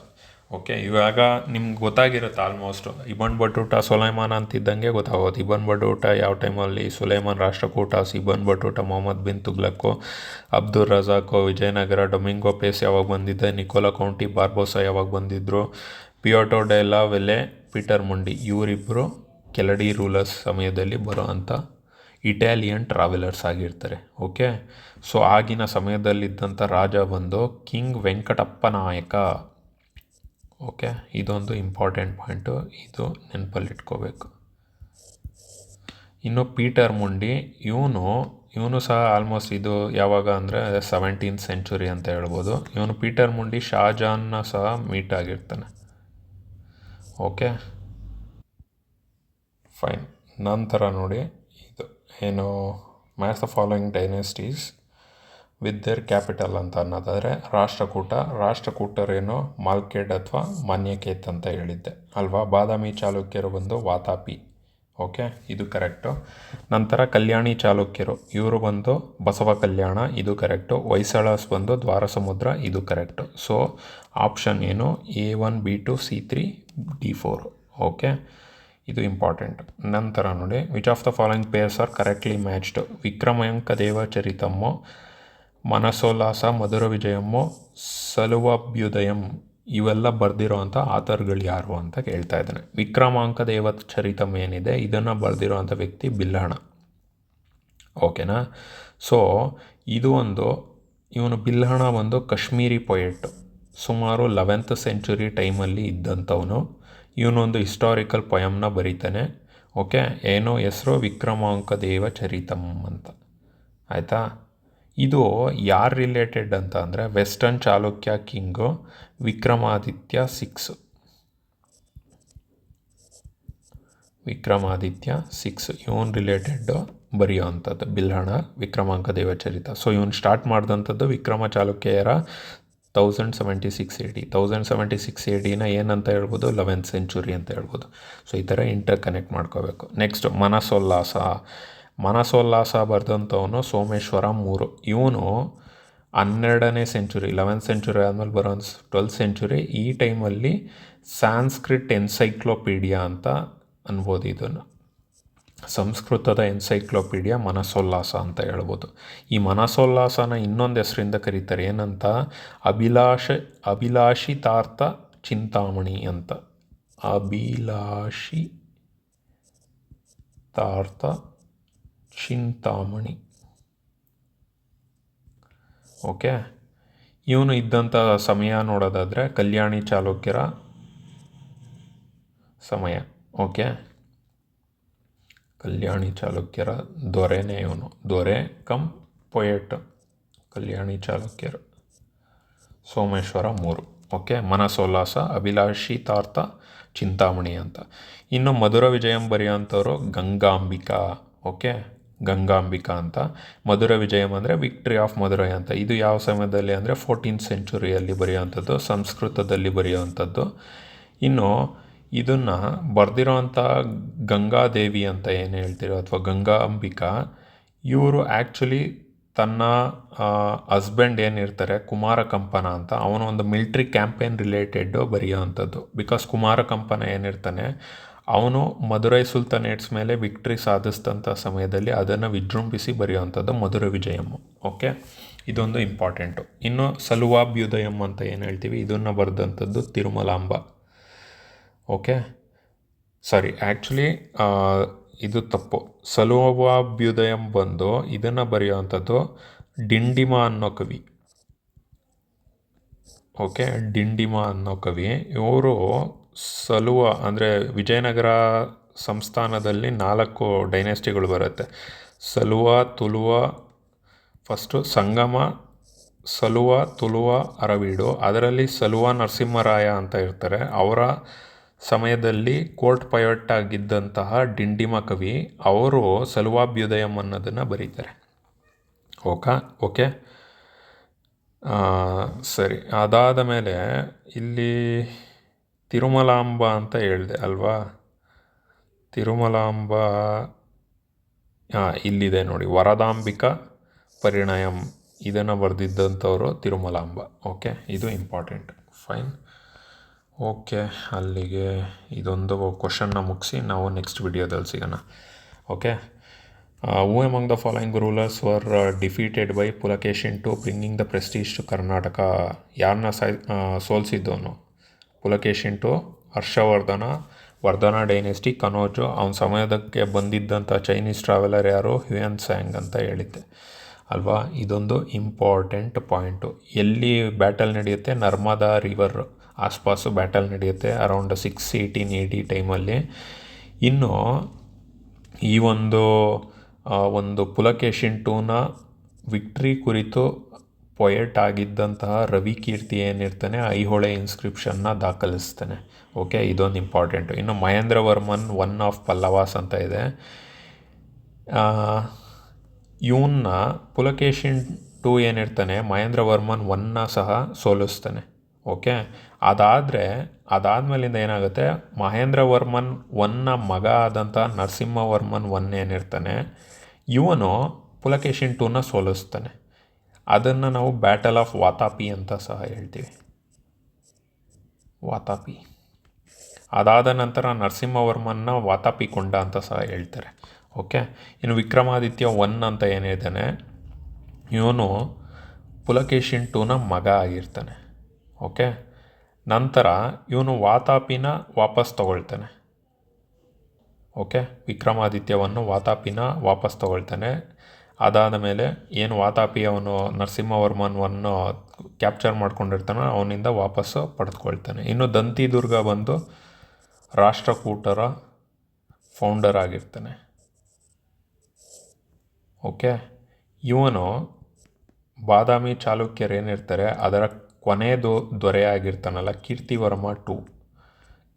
Okay, ಇವಾಗ ನಿಮ್ಗೆ ಗೊತ್ತಾಗಿರುತ್ತೆ ಆಲ್ಮೋಸ್ಟ್. ಇಬನ್ ಬಟೂಟಾ ಸುಲೈಮಾನ್ ಅಂತಿದ್ದಂಗೆ ಗೊತ್ತಾಗೋದು. ಇಬನ್ ಬಟೂಟಾ ಯಾವ ಟೈಮಲ್ಲಿ, Sulaiman Rashtrakuta, Ibn Battuta Mohammad bin Tughlaq, Abdul Razzaq Vijayanagara, Domingo Paes ಯಾವಾಗ ಬಂದಿದ್ದೆ, ನಿಕೋಲಾ ಕೌಂಟಿ ಬಾರ್ಬೋಸಾ ಯಾವಾಗ ಬಂದಿದ್ದರು, ಪಿಯೋಟೋ ಡೆಲಾ ವೆಲೆ, ಪೀಟರ್ ಮುಂಡಿ, ಇವರಿಬ್ಬರು ಕೆಳಡಿ ರೂಲರ್ಸ್ ಸಮಯದಲ್ಲಿ ಬರೋ ಅಂಥ ಇಟಾಲಿಯನ್ ಟ್ರಾವೆಲರ್ಸ್ ಆಗಿರ್ತಾರೆ. ಓಕೆ, ಸೊ ಆಗಿನ ಸಮಯದಲ್ಲಿದ್ದಂಥ ರಾಜ ಬಂದು ಕಿಂಗ್ ವೆಂಕಟಪ್ಪ ನಾಯಕ. ಓಕೆ, ಇದೊಂದು ಇಂಪಾರ್ಟೆಂಟ್ ಪಾಯಿಂಟು, ಇದು ನೆನಪಲ್ಲಿಟ್ಕೋಬೇಕು. ಇನ್ನು ಪೀಟರ್ ಮುಂಡಿ, ಇವನು ಸಹ ಆಲ್ಮೋಸ್ಟ್ ಇದು ಯಾವಾಗ ಅಂದರೆ 17th ಸೆಂಚುರಿ ಅಂತ ಹೇಳ್ಬೋದು. ಇವನು ಪೀಟರ್ ಮುಂಡಿ ಶಾಜಾನ್ನ ಸಹ ಮೀಟ್ ಆಗಿರ್ತಾನೆ. Okay fine. ನಂತರ ನೋಡಿ, ಇದು ಏನು match the following dynasties with their capital ಅಂತ ಅನ್ನೋದಾದರೆ ರಾಷ್ಟ್ರಕೂಟರೇನೋ ಮಾಲ್ಕೇಡ್ ಅಥವಾ ಮಾನ್ಯಕೇತ್ ಅಂತ ಹೇಳಿದ್ದೆ ಅಲ್ವಾ. ಬಾದಾಮಿ ಚಾಲುಕ್ಯರು ಬಂದು ವಾತಾಪಿ. ಓಕೆ, ಇದು ಕರೆಕ್ಟು. ನಂತರ ಕಲ್ಯಾಣಿ ಚಾಲುಕ್ಯರು, ಇವರು ಬಂದು ಬಸವ ಕಲ್ಯಾಣ, ಇದು ಕರೆಕ್ಟು. ಹೊಯ್ಸಳಸ್ ಬಂದು ದ್ವಾರಸಮುದ್ರ, ಇದು ಕರೆಕ್ಟು. ಸೊ ಆಪ್ಷನ್ ಏನು, A1 B2 C3 D4. Okay, ಇದು ಇಂಪಾರ್ಟೆಂಟ್. ನಂತರ ನೋಡಿ, which of the following pairs are correctly matched? Vikramanka Deva Charitam, ಮನಸೋಲ್ಲಾಸ, ಮಧುರ ವಿಜಯಮ್ಮು, ಸಲುವಾಭ್ಯುದಯಂ, ಇವೆಲ್ಲ ಬರೆದಿರೋ ಅಂಥ ಆಥರ್ಗಳು ಯಾರು ಅಂತ ಕೇಳ್ತಾ ಇದ್ದಾನೆ. ವಿಕ್ರಮಾಂಕ ದೇವ ಚರಿತಮ್ ಏನಿದೆ, ಇದನ್ನು ಬರೆದಿರೋ ಅಂಥ ವ್ಯಕ್ತಿ ಬಿಲ್ಹಣ. ಓಕೆನಾ. ಸೊ ಇವನು ಬಿಲ್ಹಣ ಒಂದು ಕಾಶ್ಮೀರಿ ಪೊಯೆಟ್ಟು. ಸುಮಾರು 11th ಸೆಂಚುರಿ ಟೈಮಲ್ಲಿ ಇದ್ದಂಥವನು. ಇವನೊಂದು ಹಿಸ್ಟಾರಿಕಲ್ ಪೊಯಮ್ನ ಬರೀತಾನೆ. ಓಕೆ, ಏನೋ ಹೆಸರು ವಿಕ್ರಮಾಂಕ ದೇವ ಚರಿತಂ ಅಂತ. ಆಯಿತಾ? ಇದು ಯಾರು ರಿಲೇಟೆಡ್ ಅಂತ ಅಂದರೆ western Chalukya king Vikramaditya six ಇವನ್ ರಿಲೇಟೆಡ್ ಬರೆಯೋ ಅಂಥದ್ದು ಬಿಲ್ಹಣ ವಿಕ್ರಮಾಂಕ ದೇವಚರಿತ. ಸೊ ಇವನು ಸ್ಟಾರ್ಟ್ ಮಾಡಿದಂಥದ್ದು ವಿಕ್ರಮ ಚಾಲುಕ್ಯರ 1076 AD ಏನಂತ ಹೇಳ್ಬೋದು, 11th ಸೆಂಚುರಿ ಅಂತ ಹೇಳ್ಬೋದು. ಸೊ ಈ ಥರ ಇಂಟರ್ ಕನೆಕ್ಟ್ ಮಾಡ್ಕೋಬೇಕು. ನೆಕ್ಸ್ಟ್ ಮನಸೋಲ್ಲಾಸ ಬರೆದಂಥವನು ಸೋಮೇಶ್ವರ 3. ಇವನು 12ನೇ ಸೆಂಚುರಿ, 11th ಸೆಂಚುರಿ ಆದಮೇಲೆ ಬರೋ 12th ಸೆಂಚುರಿ. ಈ ಟೈಮಲ್ಲಿ ಸಾಂಸ್ಕ್ರಿಟ್ ಎನ್ಸೈಕ್ಲೋಪೀಡಿಯಾ ಅಂತ ಅನ್ಬೋದು. ಇದನ್ನು ಸಂಸ್ಕೃತದ ಎನ್ಸೈಕ್ಲೋಪೀಡಿಯಾ ಮನಸೋಲ್ಲಾಸ ಅಂತ ಹೇಳ್ಬೋದು. ಈ ಮನಸೋಲ್ಲಾಸನ ಇನ್ನೊಂದು ಹೆಸರಿಂದ ಕರೀತಾರೆ, ಏನಂತ, ಅಭಿಲಾಷಿತಾರ್ಥ ಚಿಂತಾಮಣಿ ಅಂತ. ಅಭಿಲಾಷಿತಾರ್ಥ ಚಿಂತಾಮಣಿ. ಓಕೆ, ಇವನು ಇದ್ದಂಥ ಸಮಯ ನೋಡೋದಾದರೆ ಕಲ್ಯಾಣಿ ಚಾಲುಕ್ಯರ ಸಮಯ. ಓಕೆ, ಕಲ್ಯಾಣಿ ಚಾಲುಕ್ಯರ ದೊರೆನೇ ಇವನು, ದೊರೆ ಕಮ್ ಪೊಯೆಟ್ ಕಲ್ಯಾಣಿ ಚಾಲುಕ್ಯರು. ಸೋಮೇಶ್ವರ 3. ಓಕೆ, ಮನಸೋಲ್ಲಾಸ, ಅಭಿಲಾಷಿತಾರ್ಥ ಚಿಂತಾಮಣಿ ಅಂತ. ಇನ್ನು ಮಧುರ ವಿಜಯಂ ಬರೆಯೋಂಥವ್ರು ಗಂಗಾಂಬಿಕಾ. ಓಕೆ, ಗಂಗಾಂಬಿಕಾ ಅಂತ. ಮಧುರ ವಿಜಯಂ ಅಂದರೆ ವಿಕ್ಟ್ರಿ ಆಫ್ ಮಧುರೈ ಅಂತ. ಇದು ಯಾವ ಸಮಯದಲ್ಲಿ ಅಂದರೆ 14th ಸೆಂಚುರಿಯಲ್ಲಿ ಬರೆಯುವಂಥದ್ದು, ಸಂಸ್ಕೃತದಲ್ಲಿ ಬರೆಯುವಂಥದ್ದು. ಇನ್ನು ಇದನ್ನು ಬರೆದಿರೋವಂಥ ಗಂಗಾದೇವಿ ಅಂತ ಏನು ಹೇಳ್ತೀರೋ ಅಥವಾ ಗಂಗಾಂಬಿಕಾ, ಇವರು ಆ್ಯಕ್ಚುಲಿ ತನ್ನ ಹಸ್ಬೆಂಡ್ ಏನಿರ್ತಾರೆ ಕುಮಾರ ಕಂಪನ ಅಂತ, ಅವನು ಒಂದು ಮಿಲ್ಟ್ರಿ ಕ್ಯಾಂಪೇನ್ ರಿಲೇಟೆಡ್ಡು ಬರೆಯೋವಂಥದ್ದು. ಬಿಕಾಸ್ ಕುಮಾರ ಕಂಪನ ಏನಿರ್ತಾನೆ ಅವನು ಮಧುರೈ ಸುಲ್ತಾನೇಟ್ಸ್ ಮೇಲೆ ವಿಕ್ಟ್ರಿ ಸಾಧಿಸಿದಂಥ ಸಮಯದಲ್ಲಿ ಅದನ್ನು ವಿಜೃಂಭಿಸಿ ಬರೆಯುವಂಥದ್ದು ಮಧುರ ವಿಜಯಂ. ಓಕೆ, ಇದೊಂದು ಇಂಪಾರ್ಟೆಂಟು. ಇನ್ನು ಸಲುವಾಭ್ಯುದಯಂ ಅಂತ ಏನು ಹೇಳ್ತೀವಿ, ಇದನ್ನು ಬರೆದಂಥದ್ದು ತಿರುಮಲಾಂಬ. ಓಕೆ, ಸಾರಿ, ಆ್ಯಕ್ಚುಲಿ ಇದು ತಪ್ಪು. ಸಲುವಾಭ್ಯುದಯಂ ಬಂದು ಇದನ್ನು ಬರೆಯುವಂಥದ್ದು ಡಿಂಡಿಮ ಅನ್ನೋ ಕವಿ. ಓಕೆ, ಡಿಂಡಿಮ ಅನ್ನೋ ಕವಿ. ಇವರು ಸಲುವ ಅಂದರೆ ವಿಜಯನಗರ ಸಂಸ್ಥಾನದಲ್ಲಿ 4 ಡೈನೆಸ್ಟಿಗಳು ಬರುತ್ತೆ. ಸಲುವ, ತುಳುವ, ಫಸ್ಟು ಸಂಗಮ, ಸಲುವ, ತುಳುವ, ಅರವೀಡು. ಅದರಲ್ಲಿ ಸಲುವ ನರಸಿಂಹರಾಯ ಅಂತ ಇರ್ತಾರೆ. ಅವರ ಸಮಯದಲ್ಲಿ ಕೋರ್ಟ್ ಪೈವಟ್ ಆಗಿದ್ದಂತಹ ಡಿಂಡಿಮ ಕವಿ ಅವರು ಸಲುವಾಭ್ಯುದಯಂ ಅನ್ನೋದನ್ನು ಬರೀತಾರೆ. ಓಕೆ, ಸರಿ. ಅದಾದ ಮೇಲೆ ಇಲ್ಲಿ ತಿರುಮಲಾಂಬ ಅಂತ ಹೇಳಿದೆ ಅಲ್ವಾ, ತಿರುಮಲಾಂಬ ಇಲ್ಲಿದೆ ನೋಡಿ, ವರದಾಂಬಿಕಾ ಪರಿಣಯಂ ಇದನ್ನು ಬರೆದಿದ್ದಂಥವರು ತಿರುಮಲಾಂಬ. ಓಕೆ, ಇದು ಇಂಪಾರ್ಟೆಂಟ್. ಫೈನ್. ಓಕೆ, ಅಲ್ಲಿಗೆ ಇದೊಂದು ಕ್ವಶನ್ನ ಮುಗಿಸಿ ನಾವು ನೆಕ್ಸ್ಟ್ ವಿಡಿಯೋದಲ್ಲಿ ಸಿಗೋಣ. Okay, who among the following rulers were defeated by Pulakeshin two bringing the prestige to Karnataka. ಯಾರನ್ನ ಸೋಲಿಸಿದ್ದವನು? ಪುಲಕೇಶಿನ್ ಟು ವರ್ಧನ ಡೈನೆಸ್ಟಿ, ಕನೋಜು. ಅವನ ಸಮಯಕ್ಕೆ ಬಂದಿದ್ದಂಥ ಚೈನೀಸ್ ಟ್ರಾವೆಲರ್ ಯಾರು? ಹ್ಯುಯನ್ ಸ್ಯಾಂಗ್ ಅಂತ ಹೇಳಿದ್ದೆ ಅಲ್ವಾ. ಇದೊಂದು ಇಂಪಾರ್ಟೆಂಟ್ ಪಾಯಿಂಟು. ಎಲ್ಲಿ ಬ್ಯಾಟಲ್ ನಡೆಯುತ್ತೆ? ನರ್ಮದಾ ರಿವರ್ ಆಸ್ಪಾಸು ಬ್ಯಾಟಲ್ ನಡೆಯುತ್ತೆ ಅರೌಂಡ್ 618 AD ಟೈಮಲ್ಲಿ. ಇನ್ನು ಈ ಒಂದು ಪುಲಕೇಶಿನ್ ಟೂನ ವಿಕ್ಟ್ರಿ ಕುರಿತು ಪೊಯೆಟ್ ಆಗಿದ್ದಂತಹ ರವಿಕೀರ್ತಿ ಏನಿರ್ತಾನೆ ಐಹೊಳೆ ಇನ್ಸ್ಕ್ರಿಪ್ಷನ್ನ ದಾಖಲಿಸ್ತಾನೆ. ಓಕೆ, ಇದೊಂದು ಇಂಪಾರ್ಟೆಂಟು. ಇನ್ನು ಮಹೇಂದ್ರ ವರ್ಮನ್ 1 ಆಫ್ ಪಲ್ಲವಾಸ್ ಅಂತ ಇದೆ. ಇವನ್ನ ಪುಲಕೇಶಿನ್ 2 ಏನಿರ್ತಾನೆ ಮಹೇಂದ್ರ ವರ್ಮನ್ 1ನ ಸಹ ಸೋಲಿಸ್ತಾನೆ. ಓಕೆ, ಅದಾದಮೇಲಿಂದ ಏನಾಗುತ್ತೆ, ಮಹೇಂದ್ರ ವರ್ಮನ್ 1ನ ಮಗ ಆದಂಥ ನರಸಿಂಹವರ್ಮನ್ 1 ಏನಿರ್ತಾನೆ ಇವನು ಪುಲಕೇಶಿನ್ 2ನ ಸೋಲಿಸ್ತಾನೆ. ಅದನ್ನು ನಾವು ಬ್ಯಾಟಲ್ ಆಫ್ ವಾತಾಪಿ ಅಂತ ಸಹ ಹೇಳ್ತೀವಿ, ವಾತಾಪಿ. ಅದಾದ ನಂತರ ನರಸಿಂಹವರ್ಮನ್ನ ವಾತಾಪಿ ಕೊಂಡ ಅಂತ ಸಹ ಹೇಳ್ತಾರೆ. ಓಕೆ, ಇನ್ನು ವಿಕ್ರಮಾದಿತ್ಯ 1 ಅಂತ ಏನಿದ್ದಾನೆ ಇವನು ಪುಲಕೇಶಿನ್ 2ನ ಮಗ ಆಗಿರ್ತಾನೆ. ಓಕೆ, ನಂತರ ಇವನು ವಾತಾಪಿನ ವಾಪಸ್ ತಗೊಳ್ತಾನೆ. ಓಕೆ, ವಿಕ್ರಮಾದಿತ್ಯವನ್ನು ವಾತಾಪಿನ ವಾಪಸ್ ತಗೊಳ್ತಾನೆ. ಅದಾದ ಮೇಲೆ ಏನು ವಾತಾಪಿ ಅವನು ನರಸಿಂಹವರ್ಮನನ್ನು ಕ್ಯಾಪ್ಚರ್ ಮಾಡ್ಕೊಂಡಿರ್ತಾನೋ ಅವನಿಂದ ವಾಪಸ್ಸು ಪಡೆದುಕೊಳ್ತಾನೆ. ಇನ್ನು ದಂತಿದುರ್ಗ ಬಂದು ರಾಷ್ಟ್ರಕೂಟರ ಫೌಂಡರ್ ಆಗಿರ್ತಾನೆ. ಓಕೆ, ಇವನು ಬಾದಾಮಿ ಚಾಲುಕ್ಯರು ಏನಿರ್ತಾರೆ ಅದರ ಕೊನೆಯದು ದೊರೆಯಾಗಿರ್ತಾನಲ್ಲ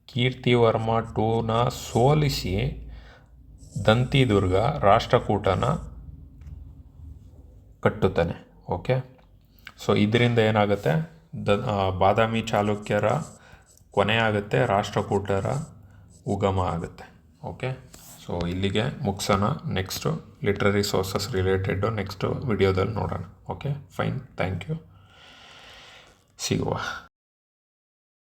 ಕೀರ್ತಿವರ್ಮ ಟೂನ ಸೋಲಿಸಿ ದಂತಿದುರ್ಗ ರಾಷ್ಟ್ರಕೂಟನ ಕಟ್ಟುತ್ತಾನೆ. ಓಕೆ, ಸೊ ಇದರಿಂದ ಏನಾಗುತ್ತೆ, ಬಾದಾಮಿ ಚಾಲುಕ್ಯರ ಕೊನೆ ಆಗುತ್ತೆ, ರಾಷ್ಟ್ರಕೂಟರ ಉಗಮ ಆಗುತ್ತೆ. ಓಕೆ, ಸೊ ಇಲ್ಲಿಗೆ ಮುಗಿಸೋಣ. Next literary sources related next ವಿಡಿಯೋದಲ್ಲಿ ನೋಡೋಣ. ಓಕೆ ಫೈನ್, ಥ್ಯಾಂಕ್ ಯು, ಸಿಗುವ.